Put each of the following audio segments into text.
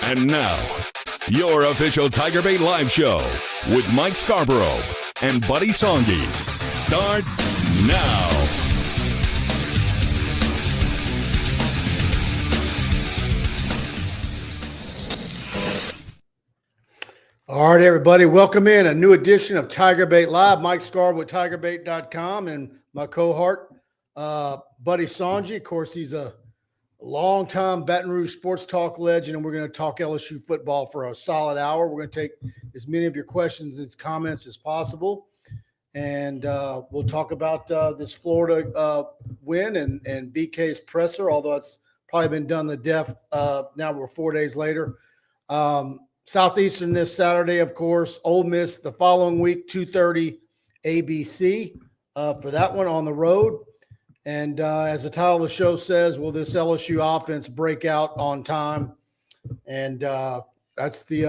And now, your official TigerBait live show with Mike Scarborough and Buddy Songy starts now. All right, everybody, welcome in a new edition of TigerBait Live. Mike Scarborough with TigerBait.com and my cohort, Buddy Songy. Of course, he's a longtime Baton Rouge sports talk legend, and we're going to talk LSU football for a solid hour. We're going to take as many of your questions and comments as possible, and we'll talk about this Florida win and BK's presser, although it's probably been done to death. Now we're 4 days later. Southeastern this Saturday, of course. Ole Miss the following week, 2:30 ABC for that one on the road. And as the title of the show says, will this LSU offense break out on time? And that's the,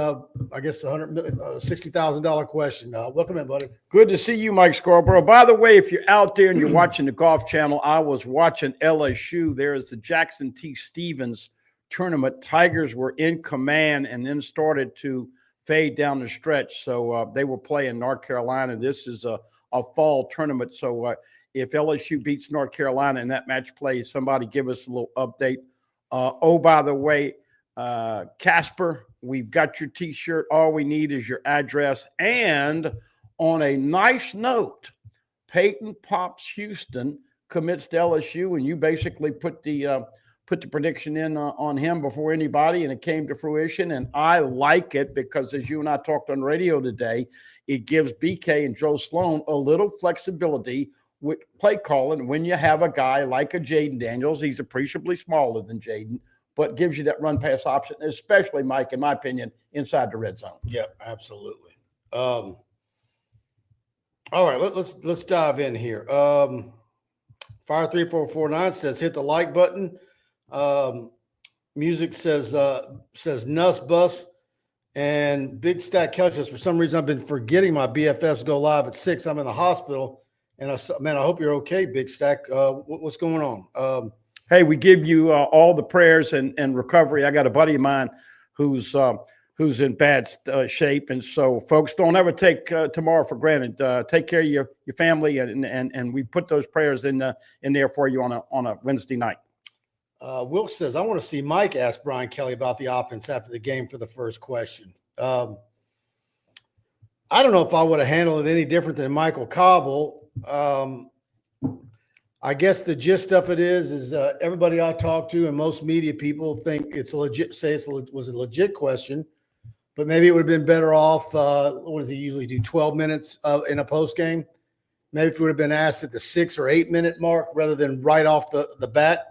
I guess, $60,000 question. Welcome in, buddy. Good to see you, Mike Scarborough. By the way, if you're out there and you're watching the Golf Channel, I was watching LSU. There is the Jackson T. Stevens tournament. Tigers were in command and then started to fade down the stretch. So they were playing North Carolina. This is a fall tournament. So if LSU beats North Carolina in that match play, somebody give us a little update. Oh, by the way, Casper, we've got your T-shirt. All we need is your address. And on a nice note, Peyton Pops Houston commits to LSU, and you basically put the prediction in on him before anybody, and it came to fruition. And I like it because, as you and I talked on radio today, it gives BK and Joe Sloan a little flexibility with play calling when you have a guy like a Jaden Daniels. He's appreciably smaller than Jaden, but gives you that run pass option, especially, Mike, in my opinion, inside the red zone. Yeah, absolutely. All right, let's dive in here. Fire 3449 says hit the like button. Music says Nuss Bus, and Big Stack Kelly says, for some reason I've been forgetting my BFFs go live at 6. I'm in the hospital, and I hope you're okay, Big Stack. What's going on? Hey, we give you all the prayers and recovery. I got a buddy of mine who's in bad shape, and so folks, don't ever take tomorrow for granted. Take care of your family, and we put those prayers in there for you on a Wednesday night. Wilkes says, I want to see Mike ask Brian Kelly about the offense after the game for the first question. I don't know if I would have handled it any different than Michael Cobble. I guess the gist of it is everybody I talk to and most media people think it's a legit, was a legit question, but maybe it would have been better off. What does he usually do? 12 minutes in a post game. Maybe if it would have been asked at the 6 or 8 minute mark rather than right off the bat.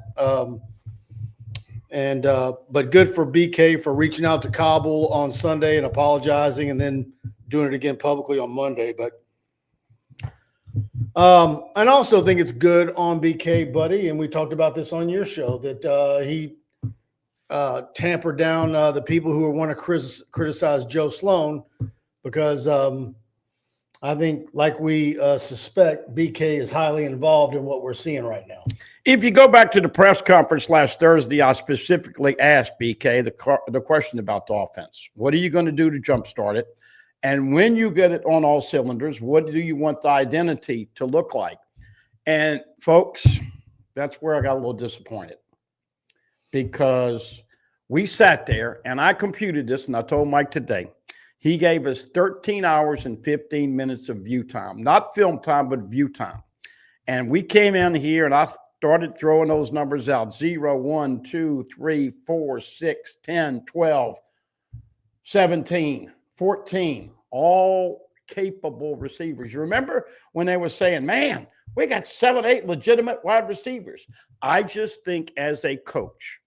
But good for BK for reaching out to Cobble on Sunday and apologizing and then doing it again publicly on Monday. But and I also think it's good on BK, buddy, and we talked about this on your show, that he tampered down the people who want to criticize Joe Sloan, because I think, like we suspect, BK is highly involved in what we're seeing right now. If you go back to the press conference last Thursday, I specifically asked BK the question about the offense. What are you going to do to jumpstart it? And when you get it on all cylinders, what do you want the identity to look like? And, folks, that's where I got a little disappointed, because we sat there, and I computed this, and I told Mike today, he gave us 13 hours and 15 minutes of view time. Not film time, but view time. And we came in here, and I started throwing those numbers out. 0, 1, 2, 3, 4, 6, 10, 12, 17, 14, all capable receivers. You remember when they were saying, man, we got 7, 8 legitimate wide receivers. I just think as a coach,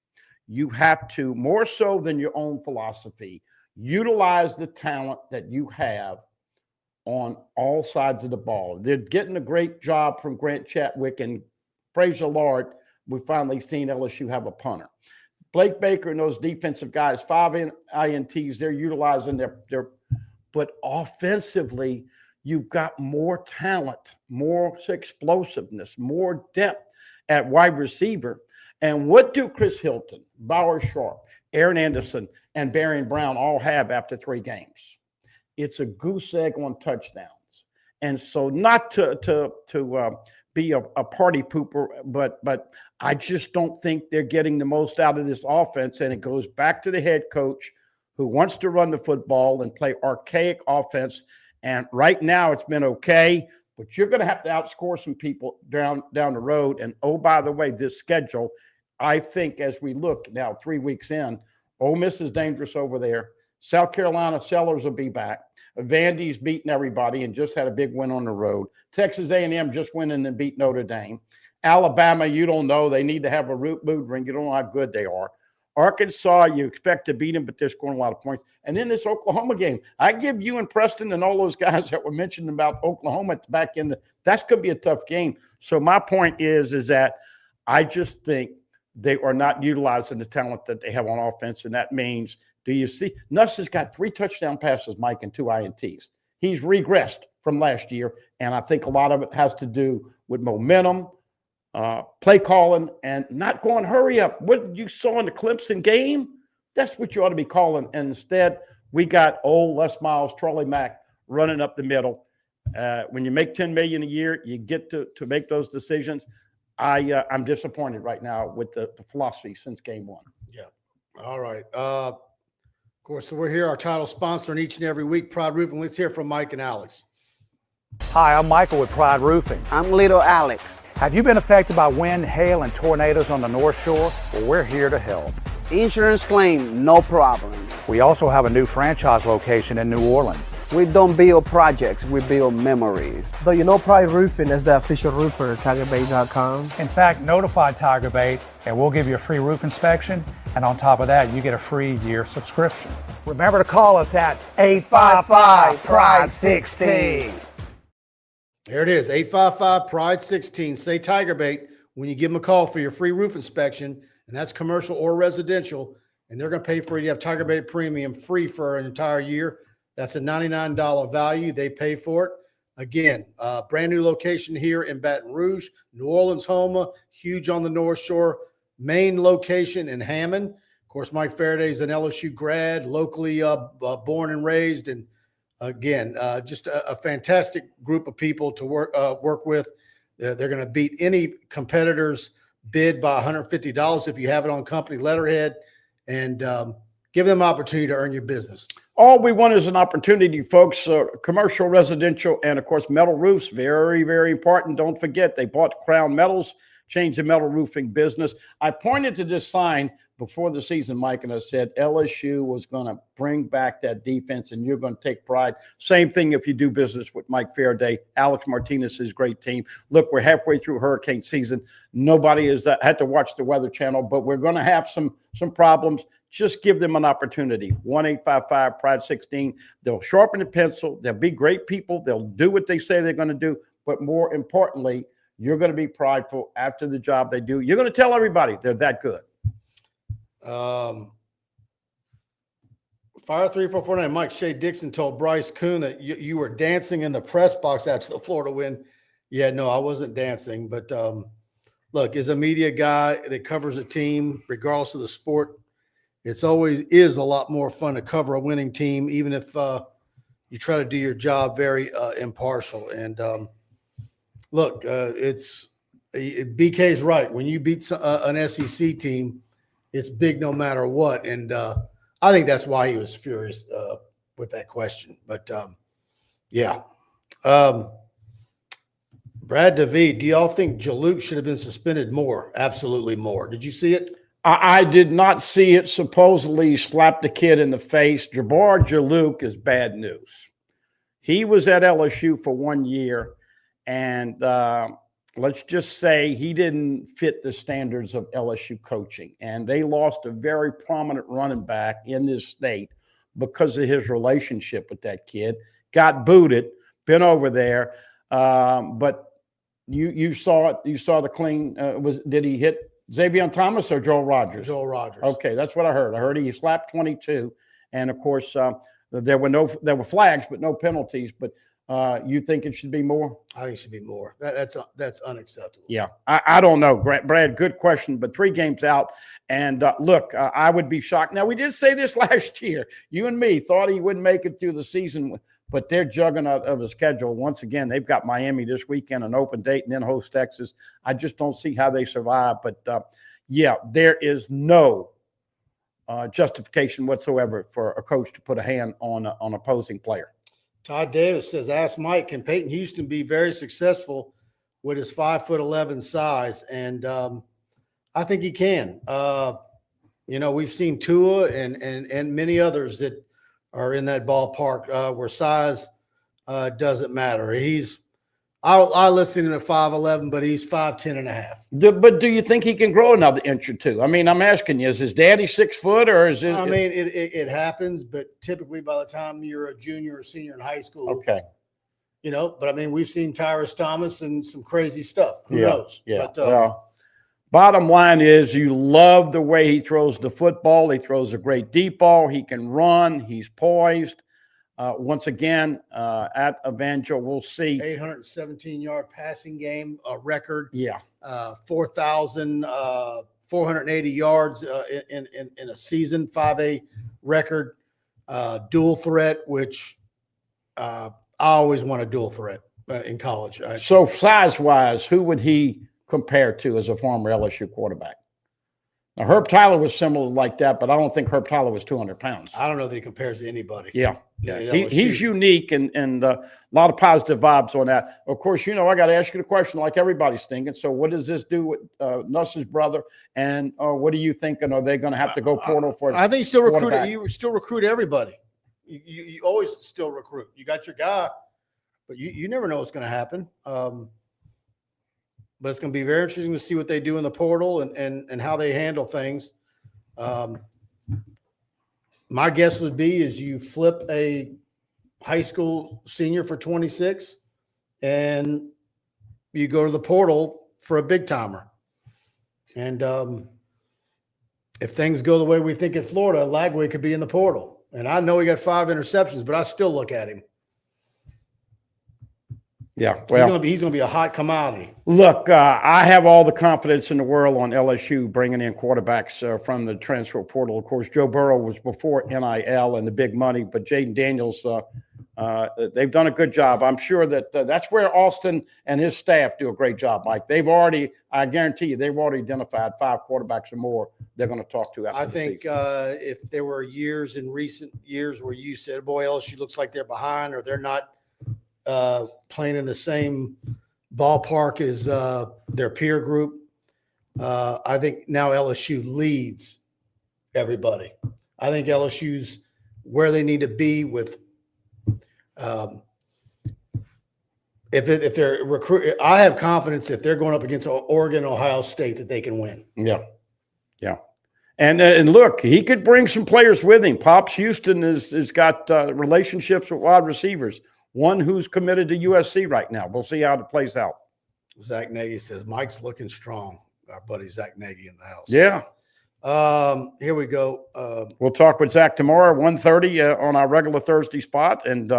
you have to, more so than your own philosophy, utilize the talent that you have on all sides of the ball. They're getting a great job from Grant Chatwick, and praise the Lord, we've finally seen LSU have a punter. Blake Baker and those defensive guys, 5 INTs, they're utilizing their but offensively, you've got more talent, more explosiveness, more depth at wide receiver. And what do Chris Hilton, Bauer Sharp, Aaron Anderson, and Barian Brown all have after 3 games. It's a goose egg on touchdowns. And so not to be a party pooper, but I just don't think they're getting the most out of this offense. And it goes back to the head coach who wants to run the football and play archaic offense. And right now it's been okay, but you're going to have to outscore some people down the road. And, oh, by the way, this schedule, I think as we look now 3 weeks in, Ole Miss is dangerous over there. South Carolina Sellers will be back. Vandy's beating everybody and just had a big win on the road. Texas A&M just went in and beat Notre Dame. Alabama, you don't know. They need to have a root mood ring. You don't know how good they are. Arkansas, you expect to beat them, but they're scoring a lot of points. And then this Oklahoma game. I give you and Preston and all those guys that were mentioned about Oklahoma at the back end, that's going to be a tough game. So my point is that I just think they are not utilizing the talent that they have on offense, and that means – do you see? Nuss has got 3 touchdown passes, Mike, and 2 INTs. He's regressed from last year, and I think a lot of it has to do with momentum, play calling, and not going hurry up. What you saw in the Clemson game, that's what you ought to be calling. And instead, we got old Les Miles, Trolley Mack running up the middle. When you make $10 million a year, you get to make those decisions. I'm disappointed right now with the philosophy since game 1. Yeah. All right. Of course, so we're here, our title sponsor, and each and every week, Pride Roofing. Let's hear from Mike and Alex. Hi, I'm Michael with Pride Roofing. I'm Little Alex. Have you been affected by wind, hail, and tornadoes on the North Shore? Well, we're here to help. Insurance claim, no problem. We also have a new franchise location in New Orleans. We don't build projects, we build memories. Though you know Pride Roofing is the official roofer of TigerBait.com. In fact, notify TigerBait and we'll give you a free roof inspection. And on top of that, you get a free year subscription. Remember to call us at 855-PRIDE-16. There it is, 855-PRIDE-16. Say TigerBait when you give them a call for your free roof inspection, and that's commercial or residential, and they're going to pay for it. You have TigerBait Premium free for an entire year. That's a $99 value. They pay for it. Again, brand new location here in Baton Rouge, New Orleans, Homa, huge on the North Shore. Main location in Hammond. Of course, Mike Faraday's an LSU grad, locally born and raised. And again, just a fantastic group of people to work with. They're going to beat any competitor's bid by $150 if you have it on company letterhead, and give them an opportunity to earn your business. All we want is an opportunity, folks. Commercial, residential, and, of course, metal roofs. Very, very important. Don't forget, they bought Crown Metals, changed the metal roofing business. I pointed to this sign before the season, Mike, and I said LSU was going to bring back that defense, and you're going to take pride. Same thing if you do business with Mike Faraday, Alex Martinez's great team. Look, we're halfway through hurricane season. Nobody has had to watch the Weather Channel, but we're going to have some problems. Just give them an opportunity. 1-855-PRIDE-16. They'll sharpen the pencil. They'll be great people. They'll do what they say they're going to do. But more importantly, you're going to be prideful after the job they do. You're going to tell everybody they're that good. Fire 3449. Mike Shea Dixon told Bryce Kuhn that you were dancing in the press box after the Florida win. Yeah, no, I wasn't dancing. But look, as a media guy that covers a team, regardless of the sport, it's always is a lot more fun to cover a winning team, even if you try to do your job very impartial. And look, BK's right. When you beat an SEC team, it's big no matter what. And I think that's why he was furious with that question. But, yeah. Brad David, do y'all think Jaluk should have been suspended more? Absolutely more. Did you see it? I did not see it. Supposedly he slapped the kid in the face. Jabbar Jaluk is bad news. He was at LSU for 1 year, and let's just say he didn't fit the standards of LSU coaching. And they lost a very prominent running back in this state because of his relationship with that kid. Got booted, been over there. But you saw it. You saw the clean. Did he hit Xavier Thomas or Joel Rogers? Joel Rogers. Okay, that's what I heard. I heard he slapped 22. And, of course, there were flags but no penalties. But You think it should be more? I think it should be more. That's unacceptable. Yeah, I don't know, Brad. Good question, but 3 games out. And look, I would be shocked. Now, we did say this last year. You and me thought he wouldn't make it through the season, but they're juggernaut of a schedule. Once again, they've got Miami this weekend, an open date, and then host Texas. I just don't see how they survive. But, yeah, there is no justification whatsoever for a coach to put a hand on an opposing player. Todd Davis says, ask Mike, can Peyton Houston be very successful with his 5'11" size? And I think he can. We've seen Tua and many others that are in that ballpark where size doesn't matter. I listen to 5'11", but he's 5'10" and a half. But do you think he can grow another inch or two? I mean, I'm asking you, is his daddy 6 foot or is it? I mean, it happens, but typically by the time you're a junior or senior in high school, okay. But I mean, we've seen Tyrus Thomas and some crazy stuff. Who knows? Yeah. But, well, bottom line is you love the way he throws the football. He throws a great deep ball. He can run. He's poised. Once again, at Evangel, we'll see. 817-yard passing game, a record. Yeah. 4,480 yards in a season, 5A record. Dual threat, which I always want a dual threat in college. So size-wise, who would he compare to as a former LSU quarterback? Now, Herb Tyler was similar like that, but I don't think Herb Tyler was 200 pounds. I don't know that he compares to anybody. Yeah. He's unique and a lot of positive vibes on that. Of course, I got to ask you the question like everybody's thinking. So what does this do with Nuss's brother? And what are you thinking? Are they going to have to go portal for I think you still recruit everybody. You always still recruit. You got your guy, but you never know what's going to happen. But it's going to be very interesting to see what they do in the portal and how they handle things. My guess would be is you flip a high school senior for 26 and you go to the portal for a big timer. And if things go the way we think in Florida, Lagway could be in the portal. And I know he got 5 interceptions, but I still look at him. Yeah, well, he's going to be a hot commodity. Look, I have all the confidence in the world on LSU bringing in quarterbacks from the transfer portal. Of course, Joe Burrow was before NIL and the big money, but Jaden Daniels, they've done a good job. I'm sure that that's where Austin and his staff do a great job, Mike. I guarantee you, they've already identified 5 quarterbacks or more they're going to talk to after I the think if there were years in recent years where you said, boy, LSU looks like they're behind or they're not playing in the same ballpark as their peer group. I think now LSU leads everybody. I think LSU's where they need to be with if they're recruit. I have confidence if they're going up against Oregon, Ohio State that they can win. Yeah. And look, he could bring some players with him. Pops Houston has got relationships with wide receivers. One who's committed to USC right now. We'll see how it plays out. Zach Nagy says, Mike's looking strong. Our buddy Zach Nagy in the house. Yeah. Here we go. We'll talk with Zach tomorrow, 1:30 on our regular Thursday spot. And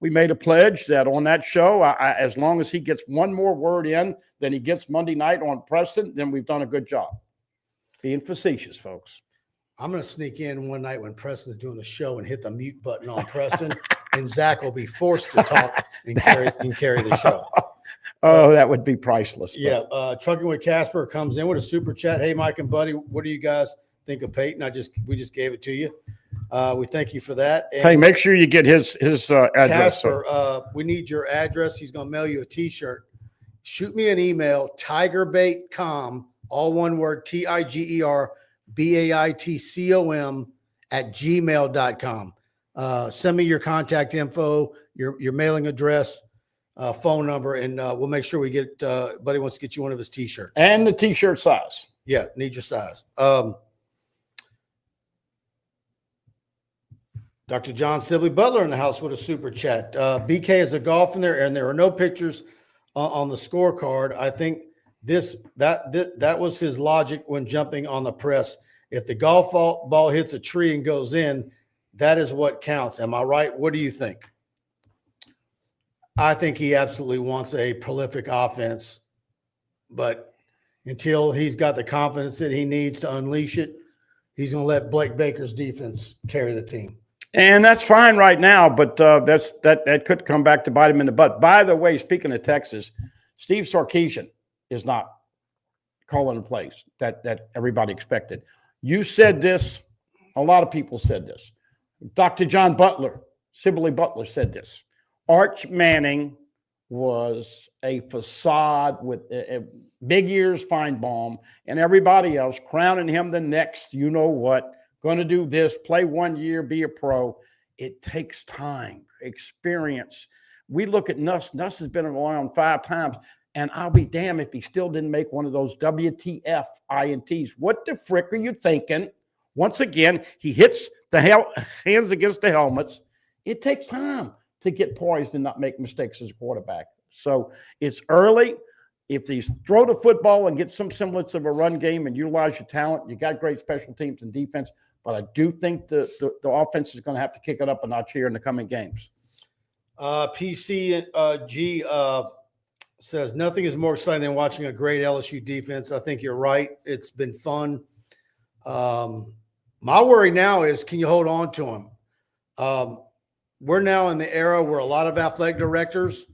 we made a pledge that on that show, as long as he gets one more word in than he gets Monday night on Preston, then we've done a good job. Being facetious, folks. I'm going to sneak in one night when Preston's doing the show and hit the mute button on Preston, and Zach will be forced to talk and carry the show. Oh, that would be priceless. Yeah. Trucking with Casper comes in with a super chat. Hey, Mike and Buddy, what do you guys think of Peyton? We just gave it to you. We thank you for that. And hey, make sure you get his address. Casper, we need your address. He's going to mail you a T-shirt. Shoot me an email, TigerBaitCom, all one word, TigerBaitCom @gmail.com. Send me your contact info, your mailing address, phone number, and we'll make sure we get Buddy wants to get you one of his T-shirts. And the T-shirt size. Yeah, need your size. Dr. John Sibley Butler in the house with a super chat. BK is a golf in there, and there are no pictures on the scorecard. I think that was his logic when jumping on the press. If the golf ball hits a tree and goes in, that is what counts. Am I right? What do you think? I think he absolutely wants a prolific offense, but until he's got the confidence that he needs to unleash it, he's going to let Blake Baker's defense carry the team. And that's fine right now, but that could come back to bite him in the butt. By the way, speaking of Texas, Steve Sarkisian is not calling the plays that everybody expected. You said this. A lot of people said this. Dr. John Butler, Sibley Butler said this. Arch Manning was a facade with big ears, Feinbaum, and everybody else crowning him the next, you know what, going to do this, play 1 year, be a pro. It takes time, experience. We look at Nuss. Nuss has been around 5 times, and I'll be damned if he still didn't make one of those WTF INTs. What the frick are you thinking? Once again, he hits the hands against the helmets. It takes time to get poised and not make mistakes as a quarterback. So it's early. If they throw the football and get some semblance of a run game and utilize your talent, you got great special teams and defense. But I do think the offense is going to have to kick it up a notch here in the coming games. PCG says, nothing is more exciting than watching a great LSU defense. I think you're right. It's been fun. My worry now is, can you hold on to him? We're now in the era where a lot of athletic directors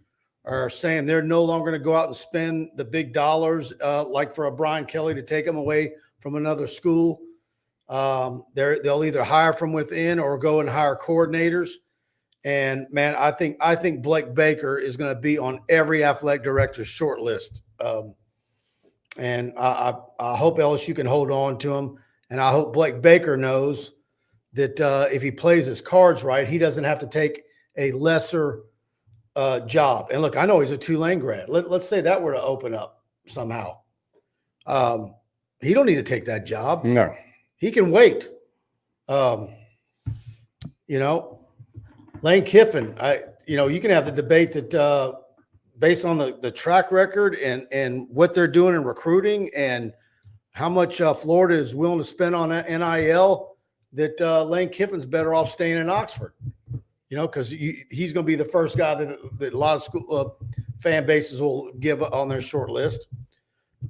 are saying they're no longer going to go out and spend the big dollars like for a Brian Kelly to take them away from another school. They'll either hire from within or go and hire coordinators. And man, I think Blake Baker is going to be on every athletic director's short list. And I hope LSU can hold on to him. And I hope Blake Baker knows that if he plays his cards right, he doesn't have to take a lesser job. And look, I know he's a Tulane grad. Let's say that were to open up somehow. He don't need to take that job. No. He can wait. Lane Kiffin, you can have the debate that based on the track record and what they're doing in recruiting and how much Florida is willing to spend on NIL, that Lane Kiffin's better off staying in Oxford, because he's going to be the first guy that a lot of school fan bases will give on their short list.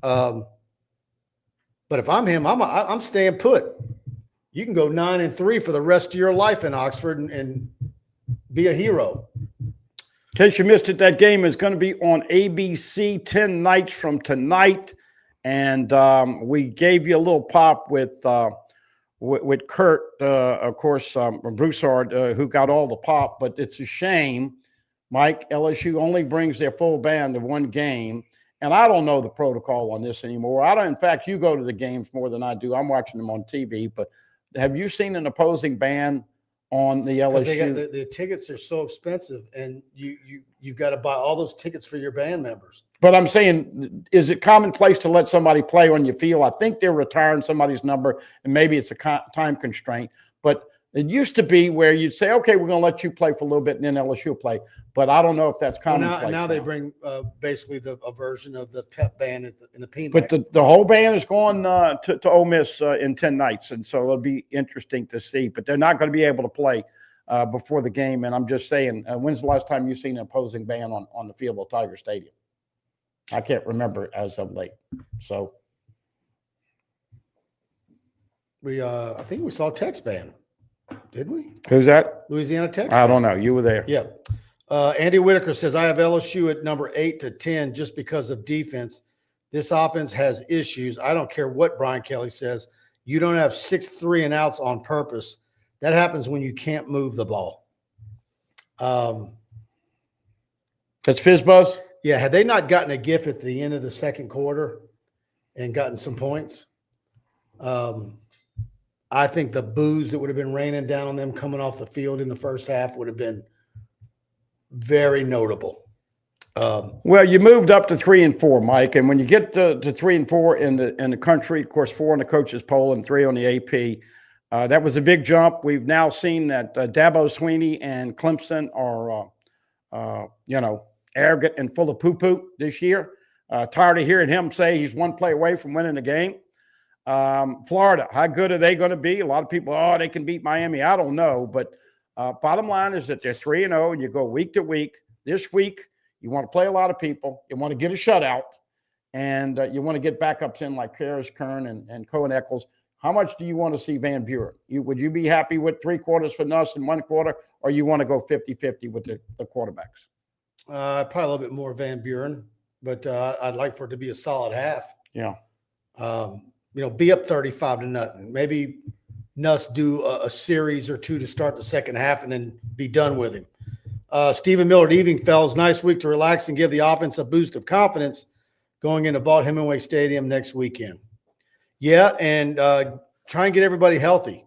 But if I'm him, I'm staying put. You can go 9-3 for the rest of your life in Oxford and be a hero. In case you missed it, that game is going to be on ABC 10 nights from tonight. And we gave you a little pop with Kurt, of course, Broussard, who got all the pop. But it's a shame, Mike, LSU only brings their full band to one game. And I don't know the protocol on this anymore. In fact, you go to the games more than I do. I'm watching them on TV. But have you seen an opposing band on the LSU? The tickets are so expensive, and you've got to buy all those tickets for your band members. But I'm saying, is it commonplace to let somebody play on your field? I think they're retiring somebody's number, and maybe it's a time constraint. But it used to be where you'd say, okay, we're going to let you play for a little bit, and then LSU will play. But I don't know if that's commonplace. Now they bring basically a version of the pep band in the PMAC. But the whole band is going to Ole Miss in 10 nights, and so it'll be interesting to see. But they're not going to be able to play before the game. And I'm just saying, when's the last time you've seen an opposing band on the field of Tiger Stadium? I can't remember as of late. So I think we saw Tex band, did we? Who's that? Louisiana Tex. I don't know. You were there. Yeah. Andy Whitaker says, I have LSU at number 8 to 10 just because of defense. This offense has issues. I don't care what Brian Kelly says. You don't have 6 3-and-outs on purpose. That happens when you can't move the ball. That's Fizzbuzz? Yeah. Had they not gotten a gift at the end of the second quarter and gotten some points, I think the boos that would have been raining down on them coming off the field in the first half would have been very notable. Well, you moved up to 3 and 4, Mike, and when you get to 3 and 4 in the country, of course, 4 on the coaches poll and 3 on the AP, that was a big jump. We've now seen that Dabo Swinney and Clemson are, arrogant and full of poo-poo this year. Tired of hearing him say he's one play away from winning the game. Florida, how good are they going to be? A lot of people, they can beat Miami. I don't know, but bottom line is that they're 3-0, and you go week to week. This week, you want to play a lot of people. You want to get a shutout. And you want to get backups in like Harris, Kern, and Cohen Eccles. How much do you want to see Van Buren? Would you be happy with 3 quarters for Nuss and 1 quarter, or you want to go 50-50 with the quarterbacks? Probably a little bit more Van Buren, but I'd like for it to be a solid half. Yeah. Be up 35-0. Maybe Nuss do a series or 2 to start the second half and then be done with him. Stephen Miller, evening, fellas. Nice week to relax and give the offense a boost of confidence going into Vaught-Hemingway Stadium next weekend. Yeah, and try and get everybody healthy.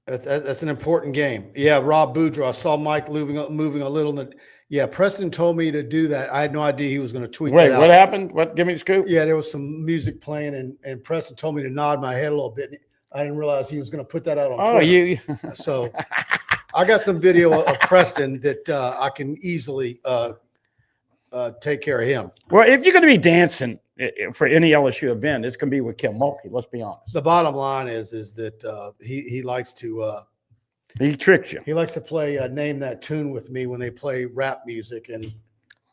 That's an important game. Yeah, Rob Boudreaux. I saw Mike moving a little. Yeah, Preston told me to do that. I had no idea he was going to tweet that out. Wait, what happened? What? Give me the scoop. Yeah, there was some music playing, and Preston told me to nod my head a little bit. I didn't realize he was going to put that out on Twitter. So I got some video of Preston that I can easily take care of him. Well, if you're going to be dancing for any LSU event, it's going to be with Kim Mulkey. Let's be honest. The bottom line is that he likes to he tricks you. He likes to play name that tune with me when they play rap music, and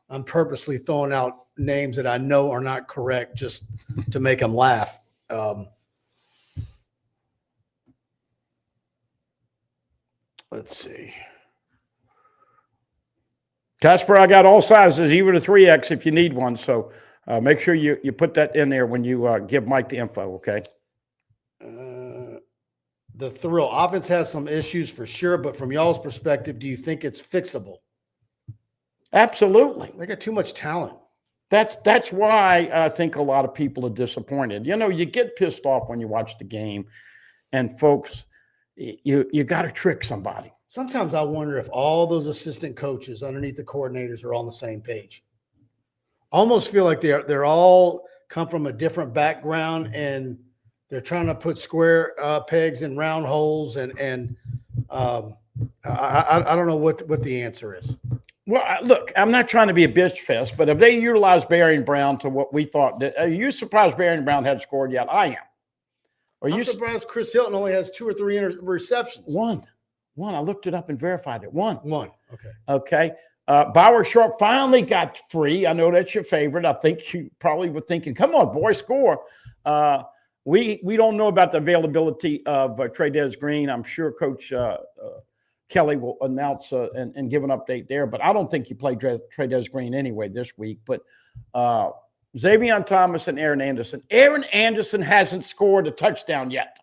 I'm purposely throwing out names that I know are not correct just to make him laugh. Let's see. Casper, I got all sizes, even a 3X if you need one. So make sure you put that in there when you give Mike the info, okay? The Thrill. Offense has some issues for sure, but from y'all's perspective, do you think it's fixable? Absolutely. They got too much talent. That's why I think a lot of people are disappointed. You get pissed off when you watch the game, and folks, you got to trick somebody. Sometimes I wonder if all those assistant coaches underneath the coordinators are on the same page. Almost feel like they're all come from a different background, and they're trying to put square pegs in round holes. And I don't know what the answer is. Well, look, I'm not trying to be a bitch fest, but if they utilize Barry and Brown to what we thought, are you surprised Barry and Brown hadn't scored yet? I am. I'm surprised Chris Hilton only has 2 or 3 receptions. One. I looked it up and verified it. One. Okay. Okay. Bauer Sharp finally got free. I know that's your favorite. I think you probably were thinking, come on, boy, score. We don't know about the availability of Trey'Dez Green. I'm sure Coach Kelly will announce and give an update there, but I don't think you play Trey'Dez Green anyway this week. But Xavier Thomas and Aaron Anderson. Aaron Anderson hasn't scored a touchdown yet.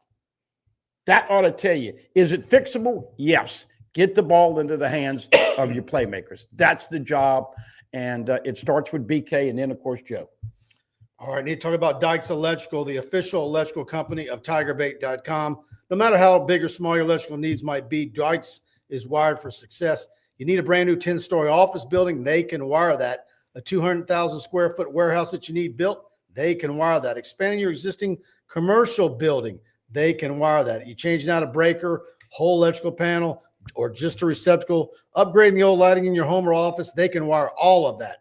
That ought to tell you. Is it fixable? Yes. Get the ball into the hands of your playmakers. That's the job, and it starts with BK and then, of course, Joe. All right, need to talk about Dykes Electrical, the official electrical company of TigerBait.com. No matter how big or small your electrical needs might be, Dykes is wired for success. You need a brand new 10-story office building, they can wire that. A 200,000 square foot warehouse that you need built, they can wire that. Expanding your existing commercial building, they can wire that. You changing out a breaker, whole electrical panel, or just a receptacle, upgrading the old lighting in your home or office, they can wire all of that.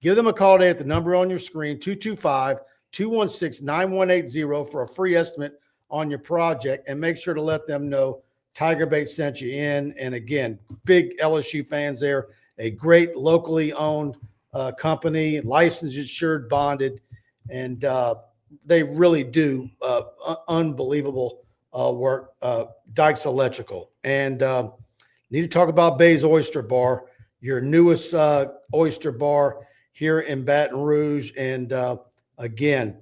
Give them a call today at the number on your screen, 225-216-9180 for a free estimate on your project, and make sure to let them know TigerBait sent you in. And again, big LSU fans there, a great locally owned company, licensed, insured, bonded, and they really do unbelievable work. Dykes Electrical. And need to talk about Baye's Oyster Bar, your newest oyster bar here in Baton Rouge. And again,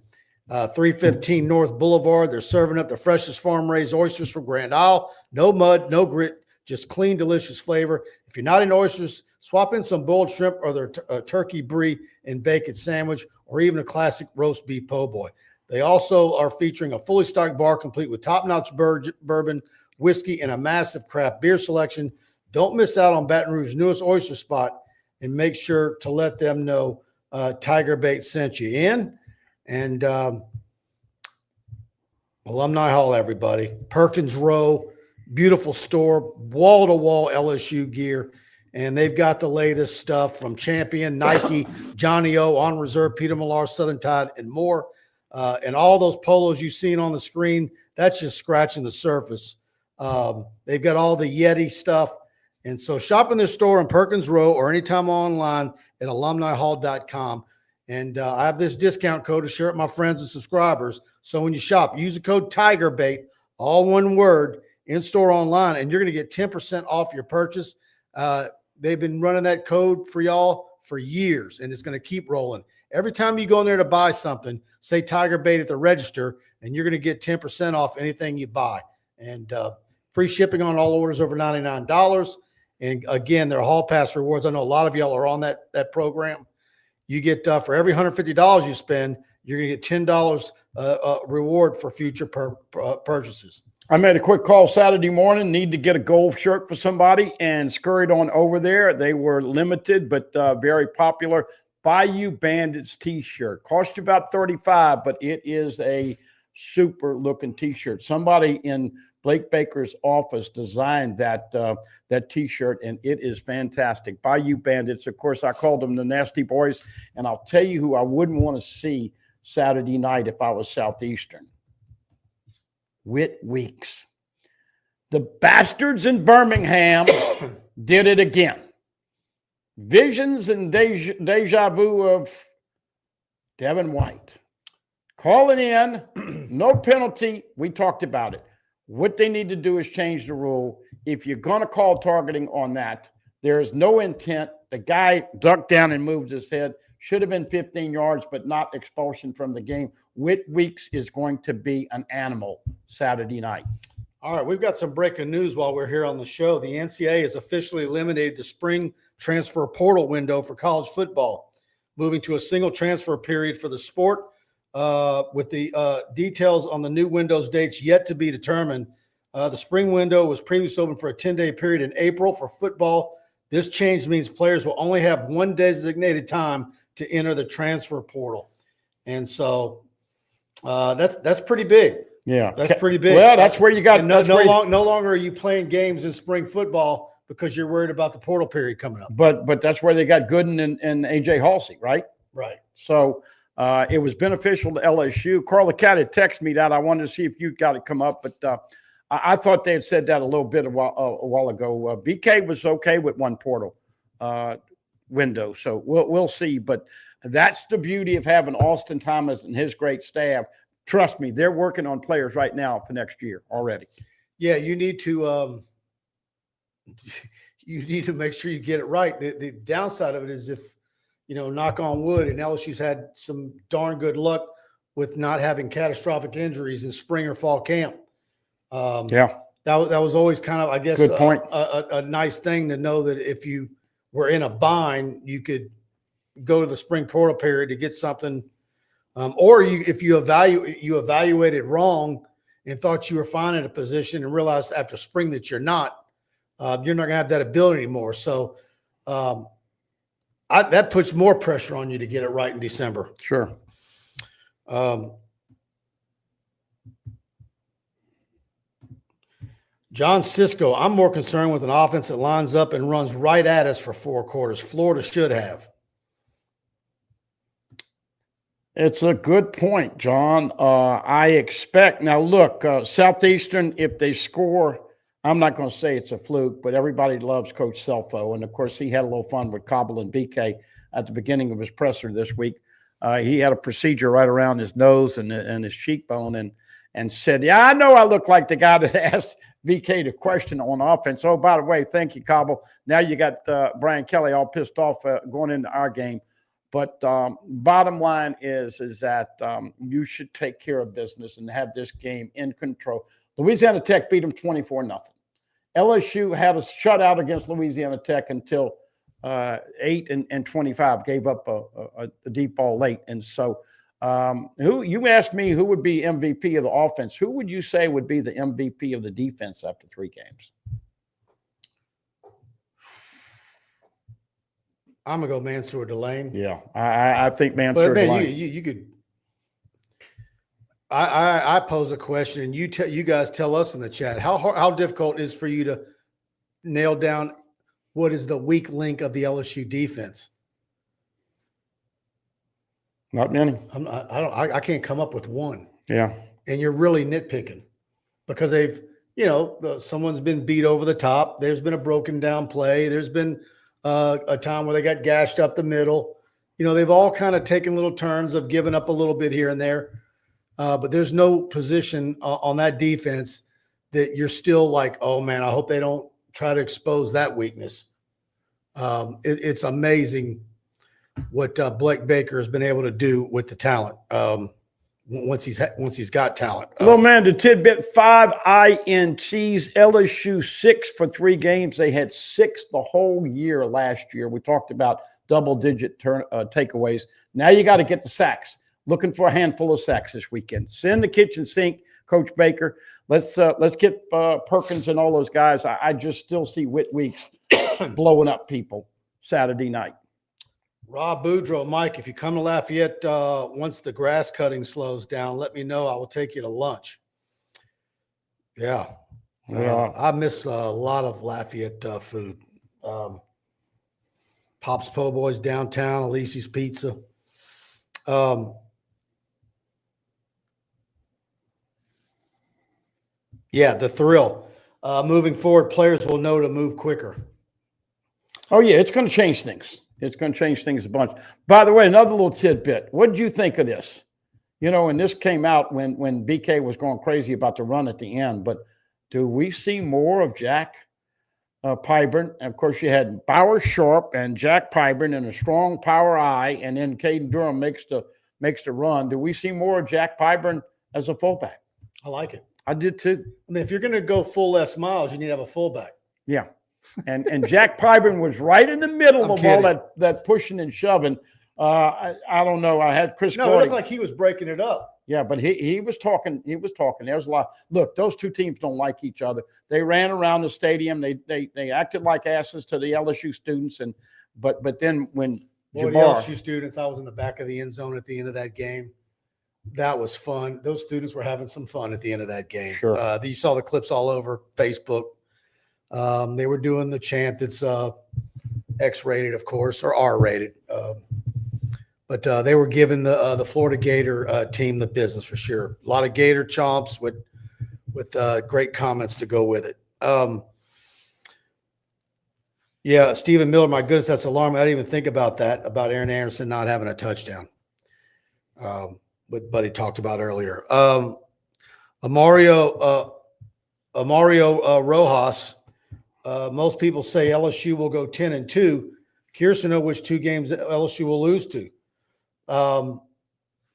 315 North Boulevard. They're serving up the freshest farm-raised oysters from Grand Isle. No mud, no grit, just clean, delicious flavor. If you're not into oysters, swap in some boiled shrimp or their turkey brie and bacon sandwich, or even a classic roast beef po' boy. They also are featuring a fully stocked bar complete with top-notch bourbon, whiskey, and a massive craft beer selection. Don't miss out on Baton Rouge's newest oyster spot, and make sure to let them know TigerBait sent you in. And Alumni Hall, everybody. Perkins Row, beautiful store, wall-to-wall LSU gear. And they've got the latest stuff from Champion, Nike, Johnny O, On Reserve, Peter Millar, Southern Tide, and more. And all those polos you've seen on the screen, that's just scratching the surface. They've got all the Yeti stuff And so shop in their store in Perkins Row or anytime online at alumnihall.com. And I have this discount code to share with my friends and subscribers. So when you shop, use the code TigerBait, all one word, in store online, and you're going to get 10% off your purchase. They've been running that code for y'all for years, and it's going to keep rolling. Every time you go in there to buy something, say TigerBait at the register, and you're going to get 10% off anything you buy. And free shipping on all orders over $99. And again, their Hall Pass rewards. I know a lot of y'all are on that program. You get for every $150 you spend, you're going to get $10 reward for future purchases. I made a quick call Saturday morning, need to get a gold shirt for somebody, and scurried on over there. They were limited, but very popular. Bayou Bandits t-shirt. Cost you about $35, but it is a super looking t-shirt. Somebody in Blake Baker's office designed that t-shirt, and it is fantastic. Bayou Bandits. Of course, I called them the Nasty Boys, and I'll tell you who I wouldn't want to see Saturday night if I was Southeastern. Whit Weeks. The bastards in Birmingham did it again. Visions and deja vu of Devin White. Calling in, no penalty. We talked about it. What they need to do is change the rule. If you're going to call targeting on that, there is no intent. The guy ducked down and moved his head. Should have been 15 yards, but not expulsion from the game. Whit Weeks is going to be an animal Saturday night. All right, we've got some breaking news while we're here on the show. The NCAA has officially eliminated the spring transfer portal window for college football, moving to a single transfer period for the sport, with the details on the new window's dates yet to be determined. The spring window was previously open for a 10-day period in April for football. This change means players will only have one designated time to enter the transfer portal. And so that's pretty big. Yeah. That's pretty big. Well, that's where you got no longer are you playing games in spring football because you're worried about the portal period coming up. But that's where they got Gooden and AJ Halsey, right? Right. So it was beneficial to LSU. Carla Cat had texted me that. I wanted to see if you got it come up, but I thought they had said that a little bit a while ago. BK was okay with one portal window, so we'll see. But that's the beauty of having Austin Thomas and his great staff. Trust me, they're working on players right now for next year already. Yeah, you need to make sure you get it right. The downside of it is if, knock on wood, and LSU's had some darn good luck with not having catastrophic injuries in spring or fall camp. That was always kind of, I guess, good point. A nice thing to know that if you were in a bind, you could go to the spring portal period to get something. Or if you evaluated wrong and thought you were fine in a position and realized after spring that you're not going to have that ability anymore. So that puts more pressure on you to get it right in December. Sure. John Cisco, I'm more concerned with an offense that lines up and runs right at us for 4 quarters. Florida should have. It's a good point, John. I expect now. Look, Southeastern, if they score, I'm not going to say it's a fluke, but everybody loves Coach Selfo, and of course, he had a little fun with Cobble and BK at the beginning of his presser this week. He had a procedure right around his nose and his cheekbone, and said, "Yeah, I know I look like the guy that asked VK the question on offense. Oh, by the way, thank you, Cobble. Now you got Brian Kelly all pissed off going into our game." But bottom line is that you should take care of business and have this game in control. Louisiana Tech beat them 24-0. LSU had a shutout against Louisiana Tech until 8-25, gave up a deep ball late. And so you asked me who would be MVP of the offense. Who would you say would be the MVP of the defense after 3 games? I'm gonna go Mansour Delane. Yeah, I think Mansour Delane. You could. I pose a question, and you guys tell us in the chat how difficult it is for you to nail down what is the weak link of the LSU defense. Not many. I can't come up with one. Yeah, and you're really nitpicking because someone's been beat over the top. There's been a broken down play. There's been a time where they got gashed up the middle. They've all kind of taken little turns of giving up a little bit here and there. But there's no position on that defense that you're still like, oh, man, I hope they don't try to expose that weakness. It's amazing what Blake Baker has been able to do with the talent once he's got talent. Little man, the tidbit, 5 INTs, LSU 6 for 3 games. They had 6 the whole year last year. We talked about double-digit takeaways. Now you got to get the sacks. Looking for a handful of sacks this weekend. Send the kitchen sink, Coach Baker. Let's get Perkins and all those guys. I just still see Whit Weeks blowing up people Saturday night. Rob Boudreaux, Mike, if you come to Lafayette once the grass cutting slows down, let me know. I will take you to lunch. Yeah. I miss a lot of Lafayette food. Pop's Po' Boys downtown, Alici's Pizza. Yeah, the thrill. Moving forward, players will know to move quicker. Oh, yeah, it's going to change things. It's going to change things a bunch. By the way, another little tidbit. What did you think of this? And this came out when BK was going crazy about the run at the end. But do we see more of Jack Pyburn? And, of course, you had Bauer Sharp and Jack Pyburn and a strong power eye, and then Caden Durham makes the run. Do we see more of Jack Pyburn as a fullback? I like it. I did too. I mean, if you're going to go full Les Miles, you need to have a fullback. Yeah. And Jack Pyburn was right in the middle of all that pushing and shoving. I don't know. I had Chris. No, it looked like he was breaking it up. Yeah, but he was talking. He was talking. There's a lot. Look, those two teams don't like each other. They ran around the stadium. They acted like asses to the LSU students. But then when the LSU students, I was in the back of the end zone at the end of that game. That was fun. Those students were having some fun at the end of that game. Sure. You saw the clips all over Facebook. They were doing the chant that's X-rated, of course, or R-rated. But they were giving the Florida Gator team the business for sure. A lot of Gator chomps with great comments to go with it. Yeah, Stephen Miller, my goodness, that's alarming. I didn't even think about that, about Aaron Anderson not having a touchdown. What Buddy talked about earlier. Amario Rojas, most people say LSU will go 10-2. Curious to know which 2 games LSU will lose to. Well,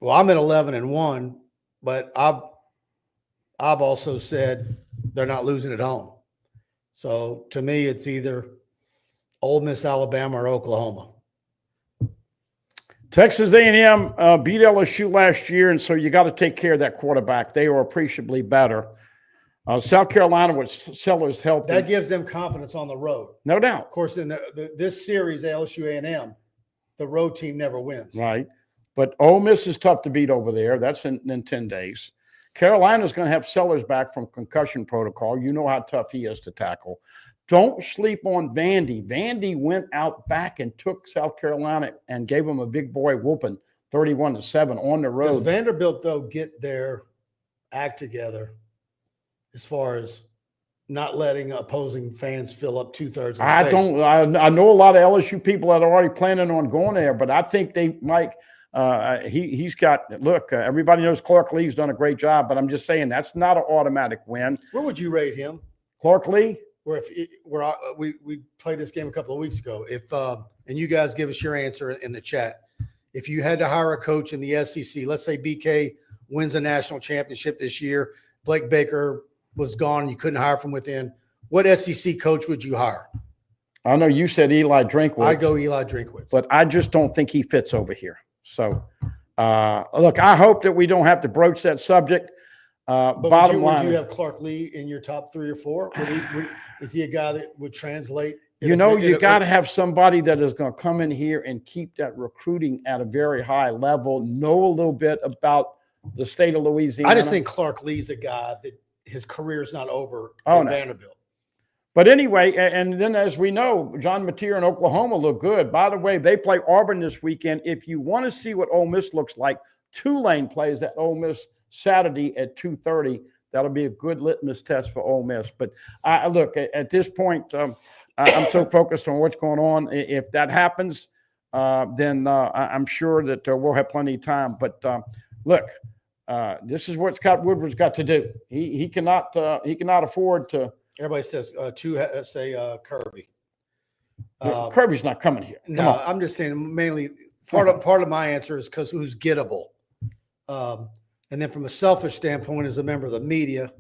I'm at 11-1, but I've also said they're not losing at home. So to me, it's either Ole Miss, Alabama, or Oklahoma. Texas A&M beat LSU last year, and so you got to take care of that quarterback. They are appreciably better. South Carolina with Sellers healthy. That gives them confidence on the road. No doubt. Of course, in this series, LSU A&M, the road team never wins. Right. But Ole Miss is tough to beat over there. That's in 10 days. Carolina's going to have Sellers back from concussion protocol. You know how tough he is to tackle. Don't sleep on Vandy. Vandy went out back and took South Carolina and gave them a big boy whooping, 31-7 on the road. Does Vanderbilt, though, get their act together as far as not letting opposing fans fill up 2/3 of the stadium? I know a lot of LSU people that are already planning on going there, but I think they might. He's got – look, everybody knows Clark Lee's done a great job, but I'm just saying that's not an automatic win. Where would you rate him? Clark Lee? We played this game a couple of weeks ago. And you guys give us your answer in the chat. If you had to hire a coach in the SEC, let's say BK wins a national championship this year, Blake Baker was gone, you couldn't hire from within, what SEC coach would you hire? I know you said Eli Drinkwitz. I'd go Eli Drinkwitz. But I just don't think he fits over here. So, look, I hope that we don't have to broach that subject. But would you have Clark Lee in your top 3 or 4? Is he a guy that would translate? You got to have somebody that is going to come in here and keep that recruiting at a very high level, know a little bit about the state of Louisiana. I just think Clark Lee's a guy that his career is not over in Vanderbilt. But anyway, and then as we know, John Mateer in Oklahoma look good. By the way, they play Auburn this weekend. If you want to see what Ole Miss looks like, Tulane plays at Ole Miss Saturday at 2:30. That'll be a good litmus test for Ole Miss. But I look at this point, I'm so focused on what's going on. If that happens, then I'm sure that we'll have plenty of time. But look, this is what Scott Woodward's got to do. He cannot afford to. Everybody says Kirby. Kirby's not coming here. Come No, on. I'm just saying mainly part of my answer is because who's gettable. And then from a selfish standpoint, as a member of the media,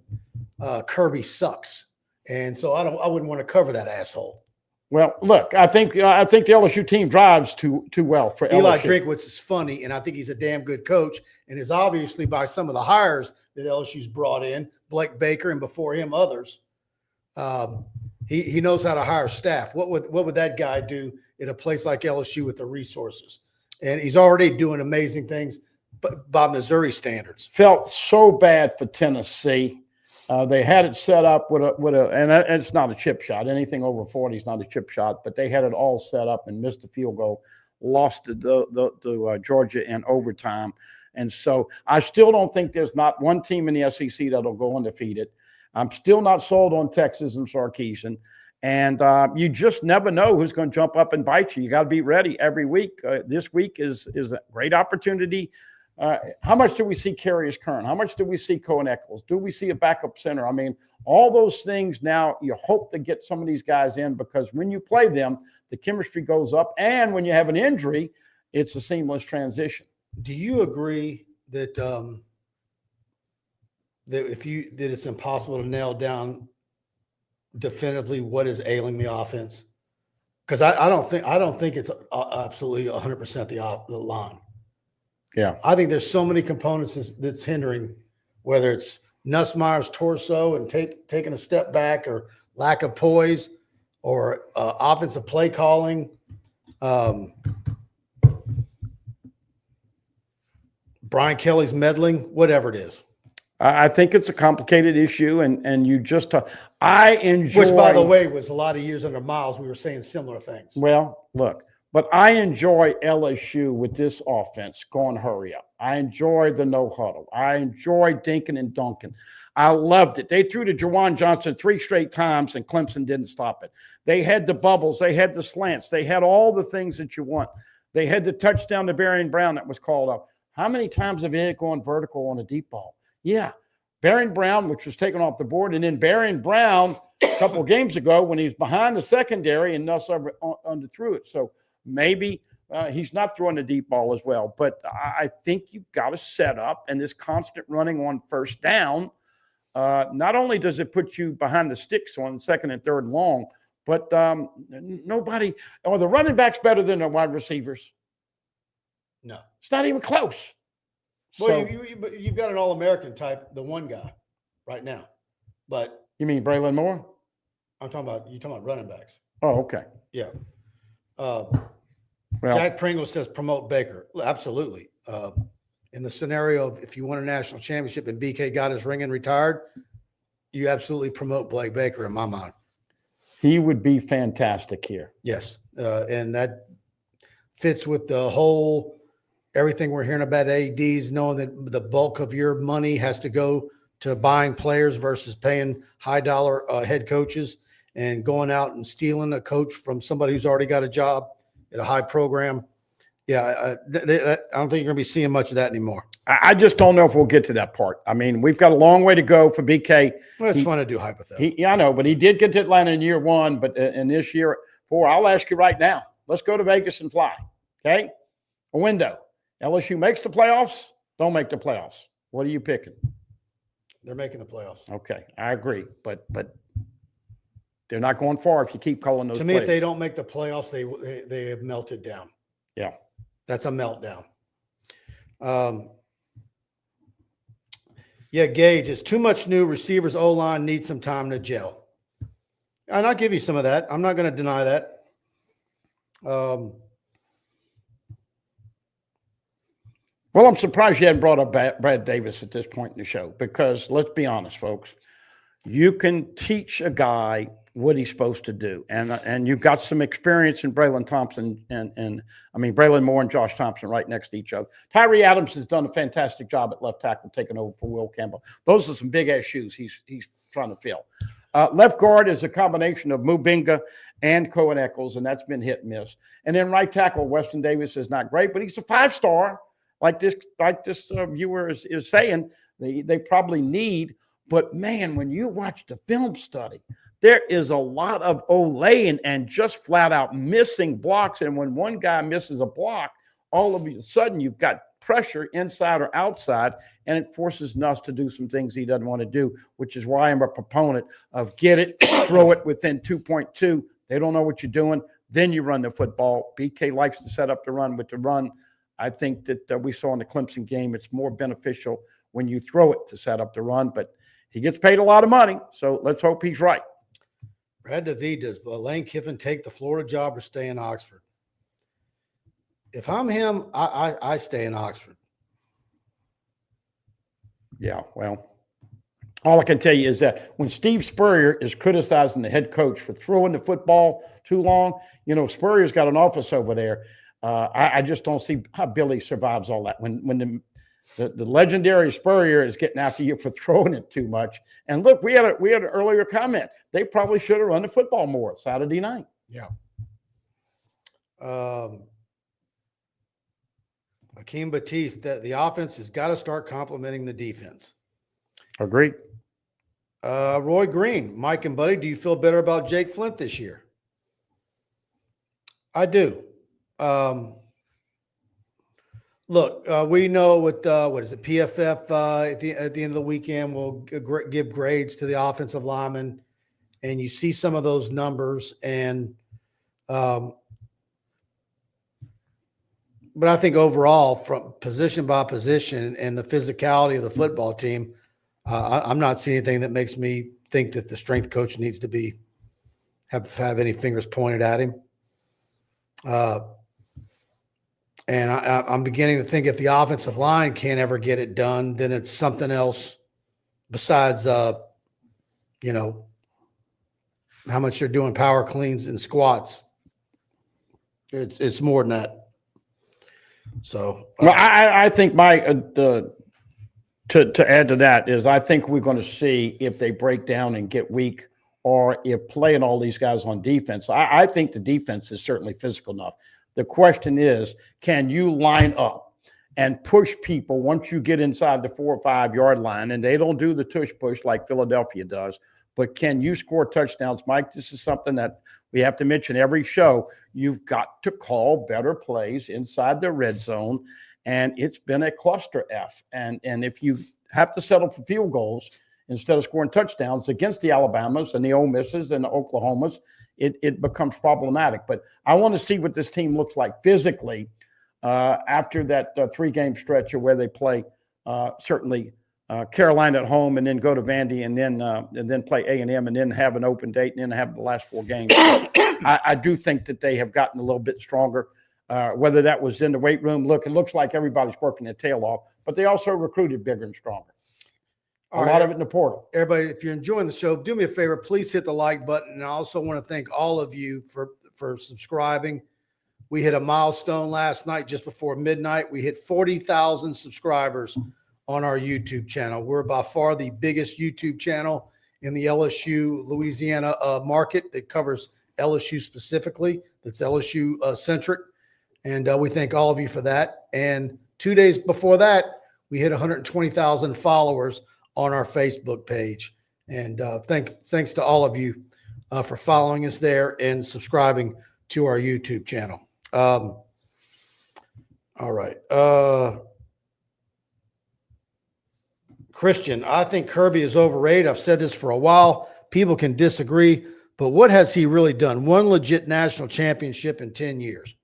Kirby sucks. And so I wouldn't want to cover that asshole. Well, look, I think the LSU team drives too well for Eli LSU. Drinkwitz is funny, and I think he's a damn good coach, and is obviously by some of the hires that LSU's brought in, Blake Baker and before him others. He knows how to hire staff. What would that guy do in a place like LSU with the resources? And he's already doing amazing things by Missouri standards. Felt so bad for Tennessee. They had it set up with a, and it's not a chip shot. Anything over 40 is not a chip shot, but they had it all set up and missed a field goal, lost to Georgia in overtime. And so I still don't think there's not one team in the SEC that'll go undefeated. I'm still not sold on Texas and Sarkisian. And you just never know who's going to jump up and bite you. You got to be ready every week. This week is a great opportunity. How much do we see Carius Kern? How much do we see Cohen Eccles? Do we see a backup center? I mean, all those things now, you hope to get some of these guys in because when you play them, the chemistry goes up. And when you have an injury, it's a seamless transition. Do you agree that that it's impossible to nail down definitively what is ailing the offense? Because I don't think it's absolutely 100% the line. Yeah, I think there's so many components that's hindering, whether it's Nussmeier's torso and taking a step back, or lack of poise, or offensive play calling. Brian Kelly's meddling, whatever it is. I think it's a complicated issue, and you just I enjoy. Which, by the way, was a lot of years under Miles. We were saying similar things. Well, look, but I enjoy LSU with this offense going hurry up. I enjoy the no huddle. I enjoy dinking and dunking. I loved it. They threw to Jawan Johnson 3 straight times, and Clemson didn't stop it. They had the bubbles. They had the slants. They had all the things that you want. They had the touchdown to Barian Brown that was called up. How many times have you had going vertical on a deep ball? Yeah. Barian Brown, which was taken off the board, and then Barian Brown a couple of games ago when he's behind the secondary and Nuss underthrew it. So maybe he's not throwing the deep ball as well. But I think you've got to set up, and this constant running on first down, not only does it put you behind the sticks on second and third long, but nobody – are the running backs better than the wide receivers? No. It's not even close. Well, you've got an All-American type, the one guy right now. But you mean Braylon Moore? you're talking about running backs. Oh, okay. Yeah. Well, Jack Pringle says promote Baker. Absolutely. In the scenario of if you won a national championship and BK got his ring and retired, you absolutely promote Blake Baker in my mind. he would be fantastic here. Yes. And that fits with the whole everything we're hearing about ADs, knowing that the bulk of your money has to go to buying players versus paying high dollar head coaches and going out and stealing a coach from somebody who's already got a job at a high program. Yeah, I don't think you're going to be seeing much of that anymore. I just don't know if we'll get to that part. I mean, we've got a long way to go for BK. Well, it's fun to do hypothetical. Yeah, I know, but he did get to Atlanta in year one, but in this year 4, I'll ask you right now. Let's go to Vegas and fly, okay? A window. LSU makes the playoffs, don't make the playoffs. What are you picking? They're making the playoffs. Okay, I agree, but they're not going far if you keep calling those To me, plays. if they don't make the playoffs, they have melted down. Yeah. That's a meltdown. Yeah, Gage, it's too much new. Receivers, O-line need some time to gel. And I'll give you some of that. I'm not going to deny that. Well, I'm surprised you hadn't brought up Brad Davis at this point in the show because let's be honest, folks. You can teach a guy what he's supposed to do. And you've got some experience in Braylon Thompson Braylon Moore and Josh Thompson right next to each other. Tyree Adams has done a fantastic job at left tackle, taking over for Will Campbell. Those are some big-ass shoes he's trying to fill. Left guard is a combination of Mubinga and Cohen Eccles, and that's been hit and miss. And then right tackle, Weston Davis is not great, but he's a 5-star, like this viewer is saying they probably need. But, man, when you watch the film study, there is a lot of olaying and just flat out missing blocks. And when one guy misses a block, all of a sudden you've got pressure inside or outside, and it forces Nuss to do some things he doesn't want to do, which is why I'm a proponent of get it, throw it within 2.2. They don't know what you're doing. Then you run the football. BK likes to set up the run with the run. I think that we saw in the Clemson game, it's more beneficial when you throw it to set up the run, but he gets paid a lot of money, so let's hope he's right. Brad DeVee, does Lane Kiffin take the Florida job or stay in Oxford? If I'm him, I stay in Oxford. Yeah, well, all I can tell you is that when Steve Spurrier is criticizing the head coach for throwing the football too long, Spurrier's got an office over there. I just don't see how Billy survives all that. When the legendary Spurrier is getting after you for throwing it too much. And look, we had an earlier comment. They probably should have run the football more Saturday night. Yeah. Hakeem Batiste, the offense has got to start complementing the defense. Agreed. Roy Green, Mike and Buddy, do you feel better about Jake Flint this year? I do. Look, we know with what is it, PFF at the end of the weekend will give grades to the offensive linemen, and you see some of those numbers. And but I think overall, from position by position and the physicality of the football team, I'm not seeing anything that makes me think that the strength coach needs to have any fingers pointed at him. And I'm beginning to think if the offensive line can't ever get it done, then it's something else besides, how much they're doing power cleans and squats. It's more than that. So, well, I think to add to that is I think we're going to see if they break down and get weak, or if playing all these guys on defense. I think the defense is certainly physical enough. The question is, can you line up and push people once you get inside the 4 or 5 yard line? And they don't do the tush push like Philadelphia does, but can you score touchdowns? Mike, this is something that we have to mention every show. You've got to call better plays inside the red zone, and it's been a cluster F. And if you have to settle for field goals instead of scoring touchdowns against the Alabamas and the Ole Misses and the Oklahomas, it becomes problematic. But I want to see what this team looks like physically after that 3-game stretch where they play certainly Carolina at home and then go to Vandy and then play A&M and then have an open date and then have the last 4 games. I do think that they have gotten a little bit stronger, whether that was in the weight room. Look, it looks like everybody's working their tail off, but they also recruited bigger and stronger. A lot of it in the portal. Everybody, if you're enjoying the show, do me a favor. Please hit the like button. And I also want to thank all of you for subscribing. We hit a milestone last night just before midnight. We hit 40,000 subscribers on our YouTube channel. We're by far the biggest YouTube channel in the LSU, Louisiana market that covers LSU specifically. That's LSU centric. And we thank all of you for that. And 2 days before that, we hit 120,000 followers on our Facebook page. And thanks to all of you for following us there and subscribing to our YouTube channel. All right. Christian, I think Kirby is overrated. I've said this for a while. People can disagree, but what has he really done? One legit national championship in 10 years.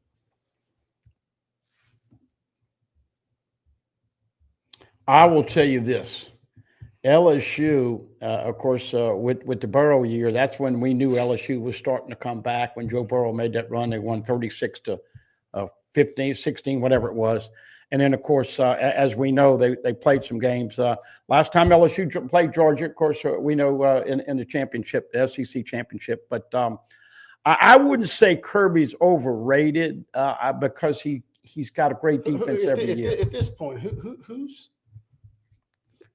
I will tell you this. LSU, of course, with the Burrow year, that's when we knew LSU was starting to come back. When Joe Burrow made that run, they won 36 to 15, 16, whatever it was. And then, of course, as we know, they played some games. Last time LSU played Georgia, of course, we know in the championship, the SEC championship. But I wouldn't say Kirby's overrated because he's got a great defense every year. At this point,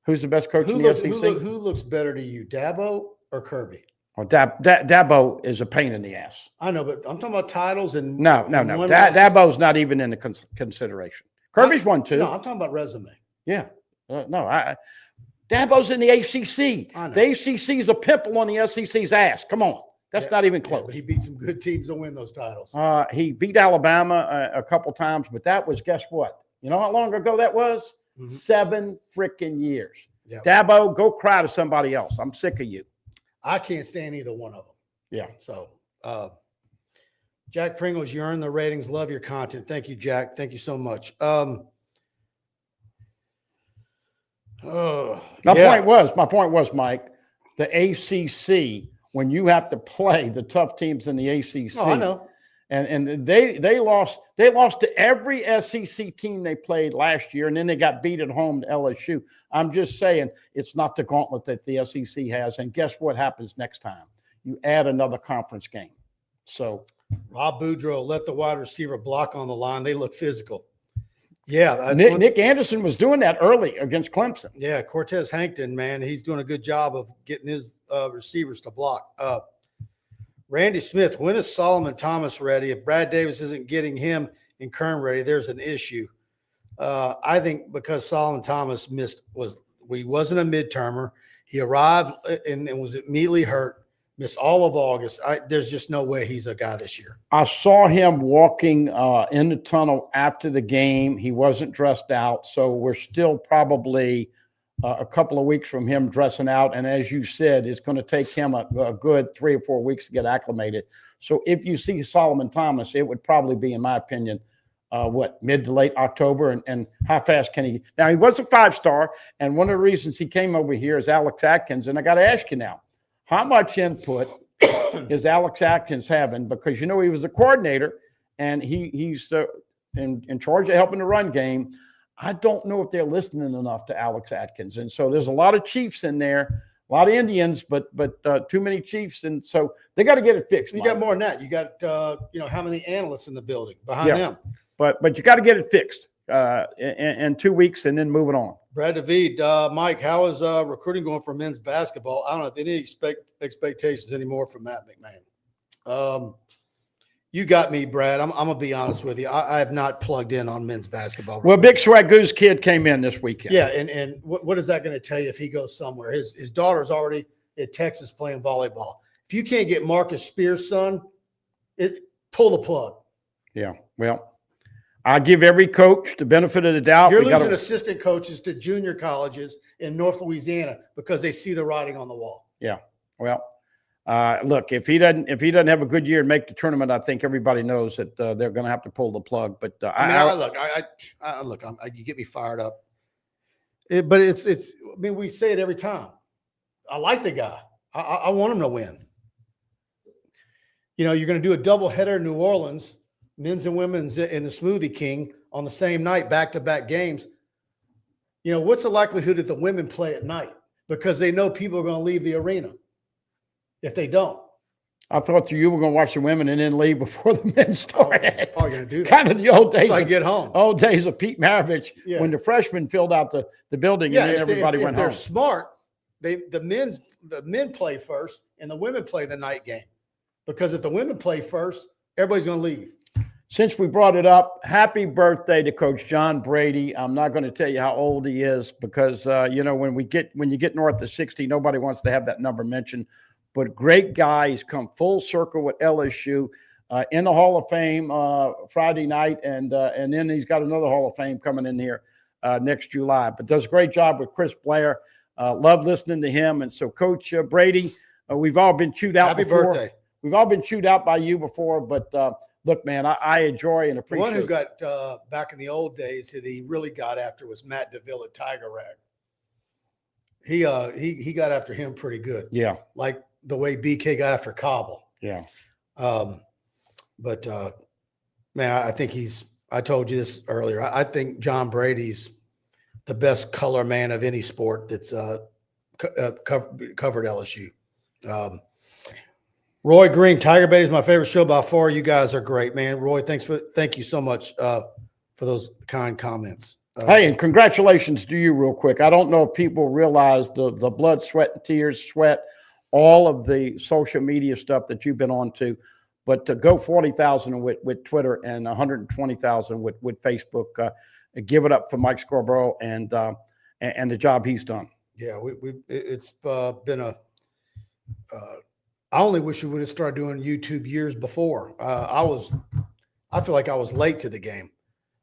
Who's the best coach in the SEC? Who looks better to you, Dabo or Kirby? Well, Dabo is a pain in the ass. I know, but I'm talking about titles and no. Dabo's not even in the consideration. Kirby's won too. No, I'm talking about resume. Yeah, Dabo's in the ACC. The ACC is a pimple on the SEC's ass. Come on, that's not even close. But he beat some good teams to win those titles. He beat Alabama a couple times, but that was, guess what? You know how long ago that was? 7 freaking years. Yep. Dabo, go cry to somebody else. I'm sick of you. I can't stand either one of them. Yeah. So, Jack Pringles, you earn the ratings. Love your content. Thank you, Jack. Thank you so much. My point was, Mike, the ACC, when you have to play the tough teams in the ACC. Oh, I know. And they lost to every SEC team they played last year, and then they got beat at home to LSU. I'm just saying it's not the gauntlet that the SEC has. And guess what happens next time? You add another conference game. So Rob Boudreaux let the wide receiver block on the line. They look physical. Yeah, Nick Anderson was doing that early against Clemson. Yeah, Cortez Hankton, man, he's doing a good job of getting his receivers to block. Randy Smith, when is Solomon Thomas ready? If Brad Davis isn't getting him and Kern ready, there's an issue. I think because Solomon Thomas he wasn't a midtermer. He arrived and was immediately hurt, missed all of August. There's just no way he's a guy this year. I saw him walking in the tunnel after the game. He wasn't dressed out, so we're still probably a couple of weeks from him dressing out. And as you said, it's going to take him a good 3 or 4 weeks to get acclimated. So if you see Solomon Thomas, it would probably be, in my opinion, mid to late October. And how fast can he? Now, he was a 5-star, and one of the reasons he came over here is Alex Atkins. And I got to ask you now, how much input is Alex Atkins having? Because, he was a coordinator, and he's in charge of helping the run game. I don't know if they're listening enough to Alex Atkins. And so there's a lot of Chiefs in there, a lot of Indians, but too many Chiefs. And so they got to get it fixed. You got more than that. You got, how many analysts in the building behind them. But you got to get it fixed in 2 weeks and then move it on. Brad David, Mike, how is recruiting going for men's basketball? I don't know if any expectations anymore from Matt McMahon. You got me, Brad. I'm going to be honest with you. I have not plugged in on men's basketball. Well, Big Swag Goose kid came in this weekend. Yeah, and what is that going to tell you if he goes somewhere? His daughter's already at Texas playing volleyball. If you can't get Marcus Spears' son, pull the plug. Yeah, well, I give every coach the benefit of the doubt. You're losing assistant coaches to junior colleges in North Louisiana because they see the writing on the wall. Yeah, well. Look, if he doesn't have a good year and make the tournament, I think everybody knows that they're going to have to pull the plug. But you get me fired up. But it's. I mean, we say it every time. I like the guy. I want him to win. You're going to do a doubleheader in New Orleans, men's and women's in the Smoothie King on the same night, back-to-back games. What's the likelihood that the women play at night because they know people are going to leave the arena? If they don't, I thought you were going to watch the women and then leave before the men started. Probably going to do that. Kind of the old days. So I get home. Old days of Pete Maravich when the freshmen filled out the building and then everybody went home. If they're smart, the men play first and the women play the night game. Because if the women play first, everybody's going to leave. Since we brought it up, happy birthday to Coach John Brady. I'm not going to tell you how old he is because when you get north of 60, nobody wants to have that number mentioned. But great guy. He's come full circle with LSU in the Hall of Fame Friday night, and then he's got another Hall of Fame coming in here next July. But does a great job with Chris Blair. Love listening to him. And so, Coach Brady, we've all been chewed out before. Happy birthday. We've all been chewed out by you before, but look, man, I enjoy and appreciate. The one who got back in the old days that he really got after was Matt DeVille at Tiger Rag. He got after him pretty good. Yeah, like the way BK got after Cobble. Yeah. Man, I think I told you this earlier. I think John Brady's the best color man of any sport that's covered LSU. Roy Green, TigerBait is my favorite show by far. You guys are great, man. Roy, thank you so much for those kind comments. Hey, and congratulations to you real quick. I don't know if people realize the blood, sweat, and tears, sweat, all of the social media stuff that you've been on to, but to go 40,000 with Twitter and 120,000 with Facebook, give it up for Mike Scarborough and the job he's done. Yeah, it's been a I only wish we would have started doing YouTube years before. I feel like I was late to the game.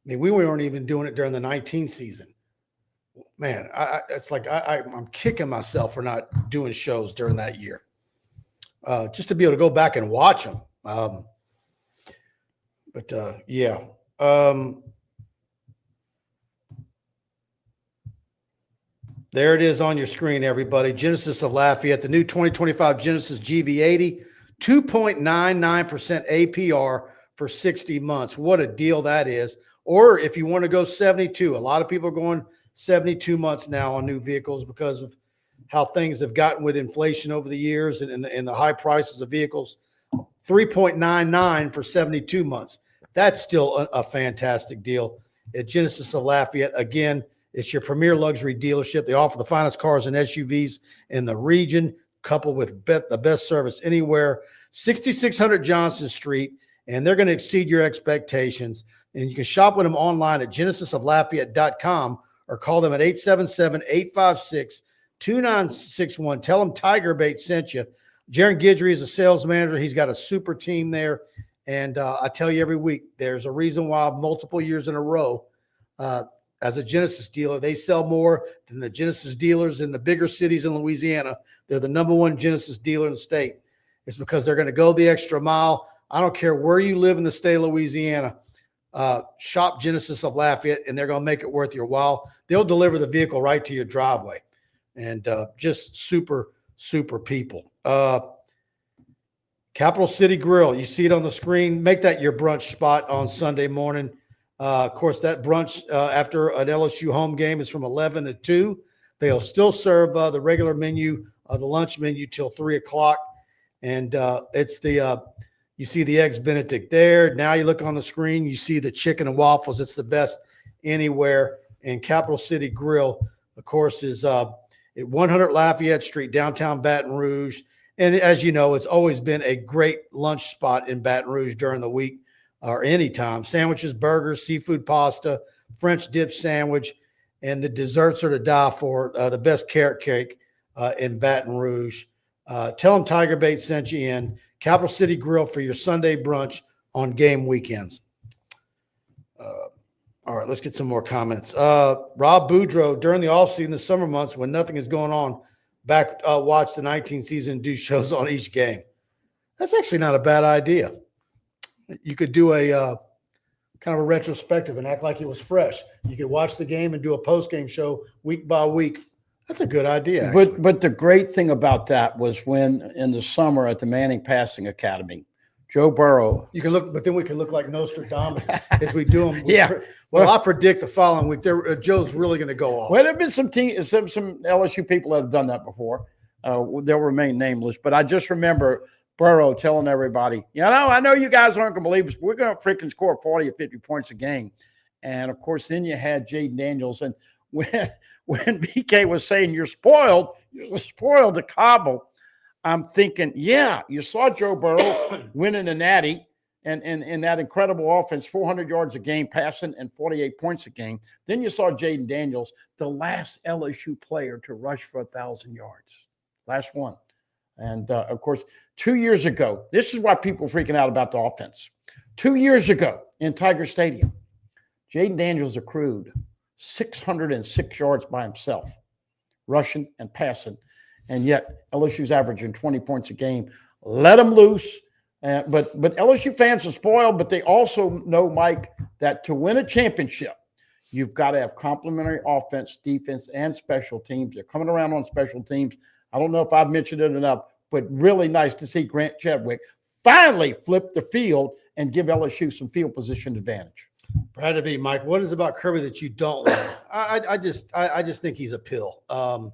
I mean, we weren't even doing it during the 19 season. Man, it's like I'm kicking myself for not doing shows during that year. Just to be able to go back and watch them. Yeah. There it is on your screen, everybody. Genesis of Lafayette, the new 2025 Genesis GV80, 2.99% APR for 60 months. What a deal that is. Or if you want to go 72, a lot of people are going 72 months now on new vehicles because of how things have gotten with inflation over the years and the high prices of vehicles. 3.99 for 72 months. That's still a fantastic deal at Genesis of Lafayette. Again, it's your premier luxury dealership. They offer the finest cars and SUVs in the region, coupled with the best service anywhere. 6600 Johnson Street, and they're going to exceed your expectations. And you can shop with them online at genesisoflafayette.com or call them at 877-856-2961. Tell them TigerBait sent you. Jaron Guidry is a sales manager. He's got a super team there. And I tell you every week, there's a reason why multiple years in a row, as a Genesis dealer, they sell more than the Genesis dealers in the bigger cities in Louisiana. They're the #1 Genesis dealer in the state. It's because they're going to go the extra mile. I don't care where you live in the state of Louisiana. Shop Genesis of Lafayette, and they're going to make it worth your while. They'll deliver the vehicle right to your driveway. And just super, super people. Capital City Grill. You see it on the screen. Make that your brunch spot on Sunday morning. Of course, that brunch after an LSU home game is from 11 to 2. They'll still serve the regular menu, the lunch menu, till 3 o'clock. And it's you see the Eggs Benedict there. Now you look on the screen, you see the chicken and waffles. It's the best anywhere. And Capital City Grill, of course, is at 100 Lafayette Street, downtown Baton Rouge. And as you know, it's always been a great lunch spot in Baton Rouge during the week or anytime. Sandwiches, burgers, seafood pasta, French dip sandwich, and the desserts are to die for. The best carrot cake in Baton Rouge. Tell them TigerBait sent you in. Capital City Grill for your Sunday brunch on game weekends. All right, let's get some more comments. Rob Boudreaux, during the offseason, the summer months when nothing is going on, watch the 19 season and do shows on each game. That's actually not a bad idea. You could do a kind of a retrospective and act like it was fresh. You could watch the game and do a post-game show week by week. That's a good idea, actually. But the great thing about that was when in the summer at the Manning Passing Academy, Joe Burrow. You can look, but then we can look like Nostradamus as we do them. Yeah. Well, I predict the following week Joe's really going to go off. Well, there have been some LSU people that have done that before. They'll remain nameless, but I just remember Burrow telling everybody, I know you guys aren't going to believe us, but we're going to freaking score 40 or 50 points a game. And, of course, then you had Jaden Daniels. And when BK was saying you're spoiled to Cobble, I'm thinking, yeah, you saw Joe Burrow winning a natty and that incredible offense, 400 yards a game passing and 48 points a game. Then you saw Jaden Daniels, the last LSU player to rush for 1,000 yards. Last one. And, of course, 2 years ago, this is why people are freaking out about the offense. 2 years ago in Tiger Stadium, Jaden Daniels accrued 606 yards by himself, rushing and passing. And yet LSU's averaging 20 points a game. Let them loose. But LSU fans are spoiled, but they also know, Mike, that to win a championship, you've got to have complementary offense, defense, and special teams. They're coming around on special teams. I don't know if I've mentioned it enough, but really nice to see Grant Chadwick finally flip the field and give LSU some field position advantage. Had to be, Mike. What is about Kirby that you don't like? I just think he's a pill. And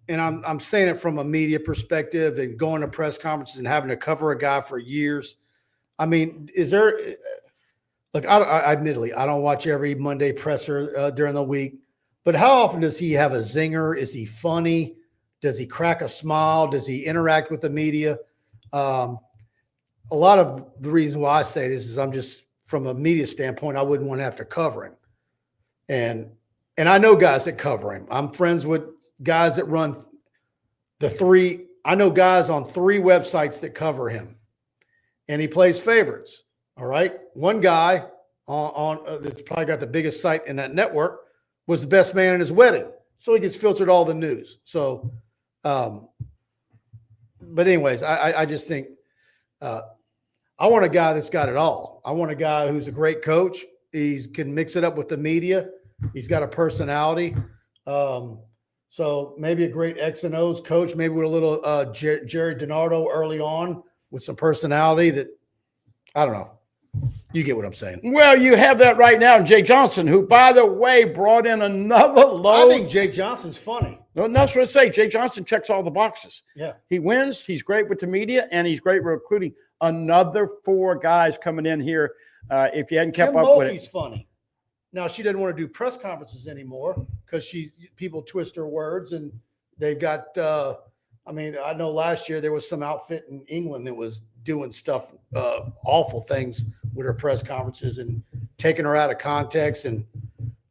I'm saying it from a media perspective and going to press conferences and having to cover a guy for years. I mean, is there? Look, I admittedly, I don't watch every Monday presser during the week, but how often does he have a zinger? Is he funny? Does he crack a smile? Does he interact with the media? A lot of the reason why I say this is I'm just from a media standpoint, I wouldn't want to have to cover him. And I know guys that cover him. I'm friends with guys that run I know guys on 3 websites that cover him, and he plays favorites. All right. One guy on that's probably got the biggest site in that network was the best man in his wedding. So he gets filtered all the news. So, but anyways, I just think I want a guy that's got it all. I want a guy who's a great coach. He can mix it up with the media. He's got a personality. So maybe a great X and O's coach, maybe with a little Jerry DiNardo early on with some personality that, I don't know. You get what I'm saying. Well, you have that right now in Jay Johnson, who, by the way, brought in another load. I think Jay Johnson's funny. No, that's what I say. Jay Johnson checks all the boxes. Yeah. He wins. He's great with the media, and he's great recruiting. Another 4 guys coming in here. If you hadn't kept Kim up with it. Mulkey's funny. Now, she doesn't want to do press conferences anymore because people twist her words, and they've got I know last year there was some outfit in England that was doing stuff, awful things with her press conferences and taking her out of context. And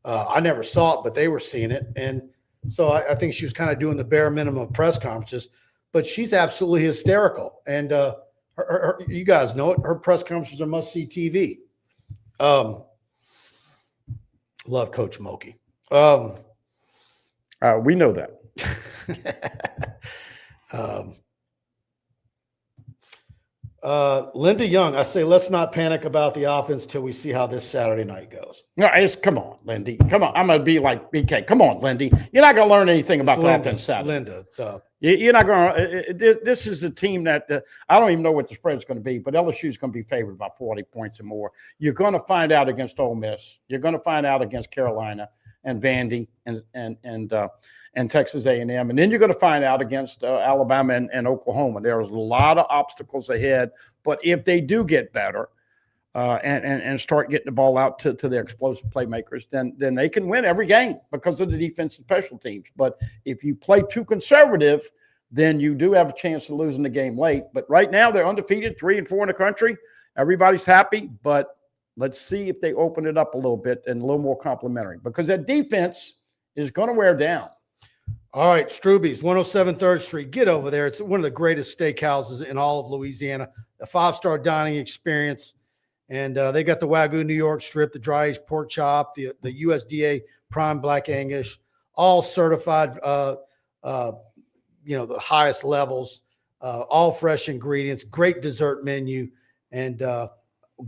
I never saw it, but they were seeing it. And so I think she was kind of doing the bare minimum of press conferences, but she's absolutely hysterical. And you guys know it. Her press conferences are must-see TV. Love Coach Mulkey. We know that. Linda Young, I say let's not panic about the offense till we see how this Saturday night goes. No, come on, Lindy. Come on. I'm going to be like BK. Come on, Lindy. You're not going to learn anything about the offense Saturday. Linda, you're not going to. This is a team that I don't even know what the spread is going to be, but LSU is going to be favored by 40 points or more. You're going to find out against Ole Miss. You're going to find out against Carolina and Vandy and Texas A&M, and then you're going to find out against Alabama and Oklahoma. There's a lot of obstacles ahead, but if they do get better and start getting the ball out to their explosive playmakers, then they can win every game because of the defense and special teams. But if you play too conservative, then you do have a chance of losing the game late. But right now they're undefeated, 3-4 in the country. Everybody's happy, but let's see if they open it up a little bit and a little more complimentary, because that defense is going to wear down. All right, Stroube's, 107 3rd Street. Get over there. It's one of the greatest steakhouses in all of Louisiana, a 5-star dining experience. And they got the Wagyu New York strip, the dry aged pork chop, the USDA prime black Angus, all certified, the highest levels, all fresh ingredients, great dessert menu. And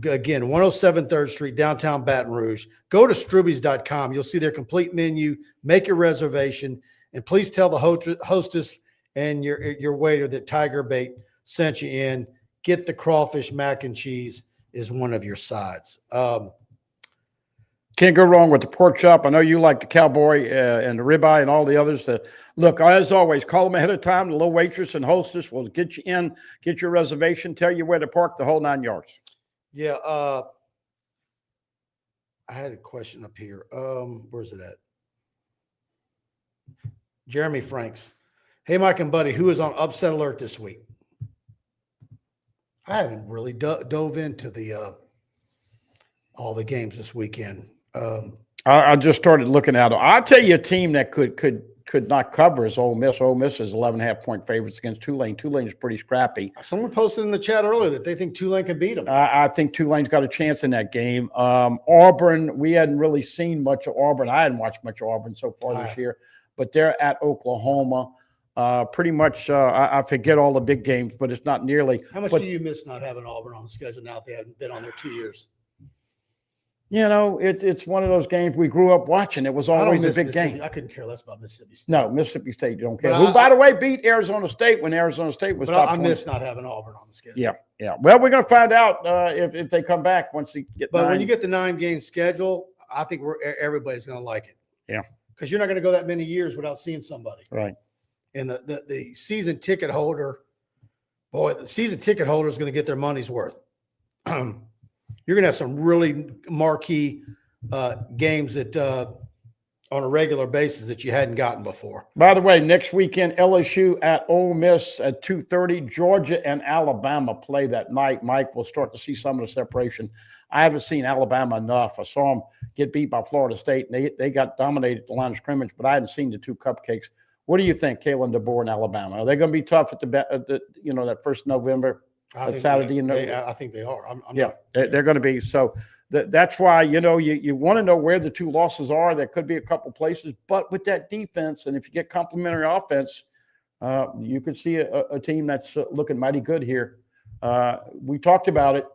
again, 107 3rd Street, downtown Baton Rouge. Go to Stroube's.com. You'll see their complete menu. Make your reservation. And please tell the hostess and your waiter that TigerBait sent you in. Get the crawfish mac and cheese is one of your sides. Can't go wrong with the pork chop. I know you like the cowboy and the ribeye and all the others. Look, as always, call them ahead of time. The little waitress and hostess will get you in, get your reservation, tell you where to park, the whole 9 yards. Yeah. I had a question up here. Where's it at? Jeremy Franks. Hey, Mike and Buddy, who is on upset alert this week? I haven't really dove into the all the games this weekend. I just started looking at it. I'll tell you a team that could not cover is Ole Miss. Ole Miss is 11.5-point favorites against Tulane. Tulane is pretty scrappy. Someone posted in the chat earlier that they think Tulane can beat them. I think Tulane's got a chance in that game. Auburn, we hadn't really seen much of Auburn. I hadn't watched much of Auburn so far this year, but they're at Oklahoma. Pretty much, I forget all the big games, but it's not nearly. How much do you miss not having Auburn on the schedule now if they haven't been on there 2 years? You know, it's one of those games we grew up watching. It was I don't always a miss big Mississippi. game. I couldn't care less about Mississippi State. No, Mississippi State, you don't care. But Who, by the way, beat Arizona State when Arizona State was But top I 20. miss not having Auburn on the schedule. Yeah, yeah. Well, we're going to find out if they come back once they get But 9. when you get the 9-game schedule, I think everybody's going to like it. Yeah. Because you're not going to go that many years without seeing somebody. Right. And the season ticket holder, boy, the season ticket holder is going to get their money's worth. You're going to have some really marquee games that on a regular basis that you hadn't gotten before. By the way, next weekend, LSU at Ole Miss at 2:30. Georgia and Alabama play that night. Mike, we'll start to see some of the separation. I haven't seen Alabama enough. I saw them get beat by Florida State, and they got dominated at the line of scrimmage, but I hadn't seen the two cupcakes. What do you think, Kalen DeBoer and Alabama? Are they going to be tough at the that first November? Saturday in November? I think they are. They're going to be. So that's why, you want to know where the two losses are. There could be a couple places, but with that defense, and if you get complementary offense, you could see a team that's looking mighty good here. We talked about it.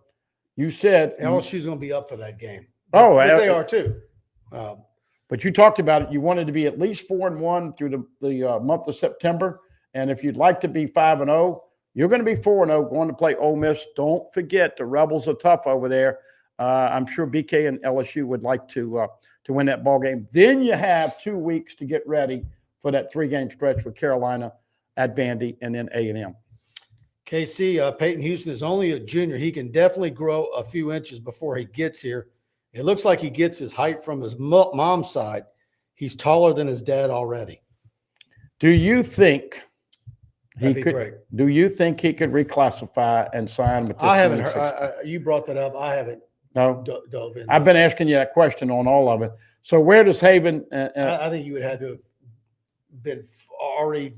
You said LSU's going to be up for that game. But they are too. But you talked about it. You wanted to be at least 4-1 through the month of September, and if you'd like to be 5-0, you're going to be 4-0 going to play Ole Miss. Don't forget the Rebels are tough over there. I'm sure BK and LSU would like to win that ball game. Then you have 2 weeks to get ready for that 3-game stretch with Carolina at Vandy and then A&M. KC, Peyton Houston is only a junior. He can definitely grow a few inches before he gets here. It looks like he gets his height from his mom's side. He's taller than his dad already. Do you think That'd be great. Do you think he could reclassify and sign with this? I haven't heard. You brought that up. I haven't. No, dove in. I've been asking you that question on all of it. So where does Haven? I think you would have to have been already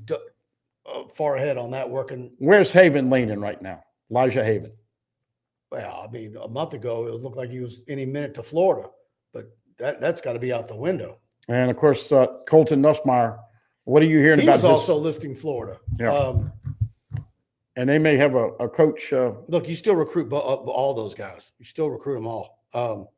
far ahead on that working. Where's Haven leaning right now? Elijah Haven. Well, I mean, a month ago it looked like he was any minute to Florida, but that's got to be out the window. And of course, Colton Nussmeier. What are you hearing about? He was also listing Florida. Yeah. And they may have a coach. Look, you still recruit all those guys. You still recruit them all. All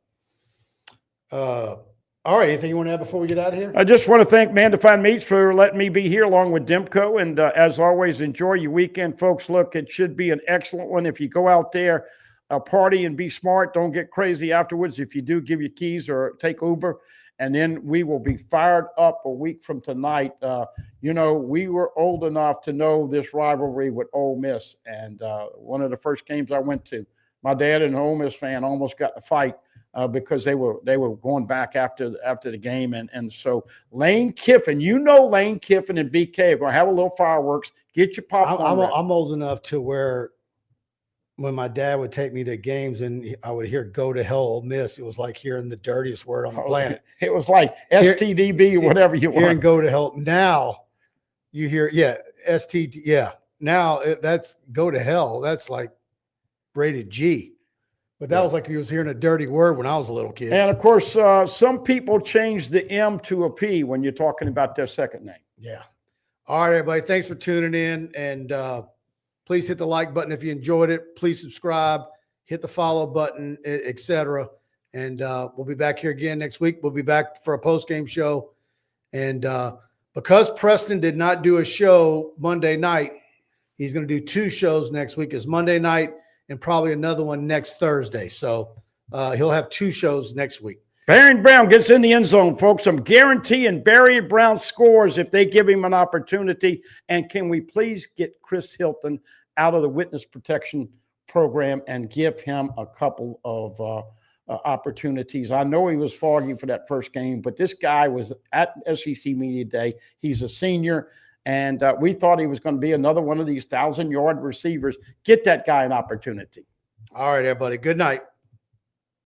right. Anything you want to add before we get out of here? I just want to thank Man Defined Meats for letting me be here along with Demco. And as always, enjoy your weekend, folks. Look, it should be an excellent one. If you go out there, party and be smart. Don't get crazy afterwards. If you do, give your keys or take Uber. And then we will be fired up a week from tonight. We were old enough to know this rivalry with Ole Miss. And one of the first games I went to, my dad, an Ole Miss fan, almost got in a fight because they were going back after the game. And so Lane Kiffin, Lane Kiffin and BK are going to have a little fireworks. Get your popcorn. I'm old enough to where when my dad would take me to games and I would hear "Go to hell, Ole Miss," it was like hearing the dirtiest word on the planet. It was like STDB or whatever you want. Hearing "Go to hell." Now you hear, STD. Yeah. Now that's "Go to hell." That's like rated G. But that was like he was hearing a dirty word when I was a little kid. And of course, some people change the M to a P when you're talking about their second name. Yeah. All right, everybody. Thanks for tuning in. And please hit the like button if you enjoyed it. Please subscribe, hit the follow button, etc. And we'll be back here again next week. We'll be back for a post-game show. And because Preston did not do a show Monday night, he's going to do 2 shows next week. It's Monday night and probably another one next Thursday. So he'll have 2 shows next week. Barry Brown gets in the end zone, folks. I'm guaranteeing Barry Brown scores if they give him an opportunity. And can we please get Chris Hilton out of the witness protection program and give him a couple of opportunities? I know he was foggy for that first game, but this guy was at SEC Media Day. He's a senior, and we thought he was going to be another one of these 1,000-yard receivers. Get that guy an opportunity. All right, everybody. Good night.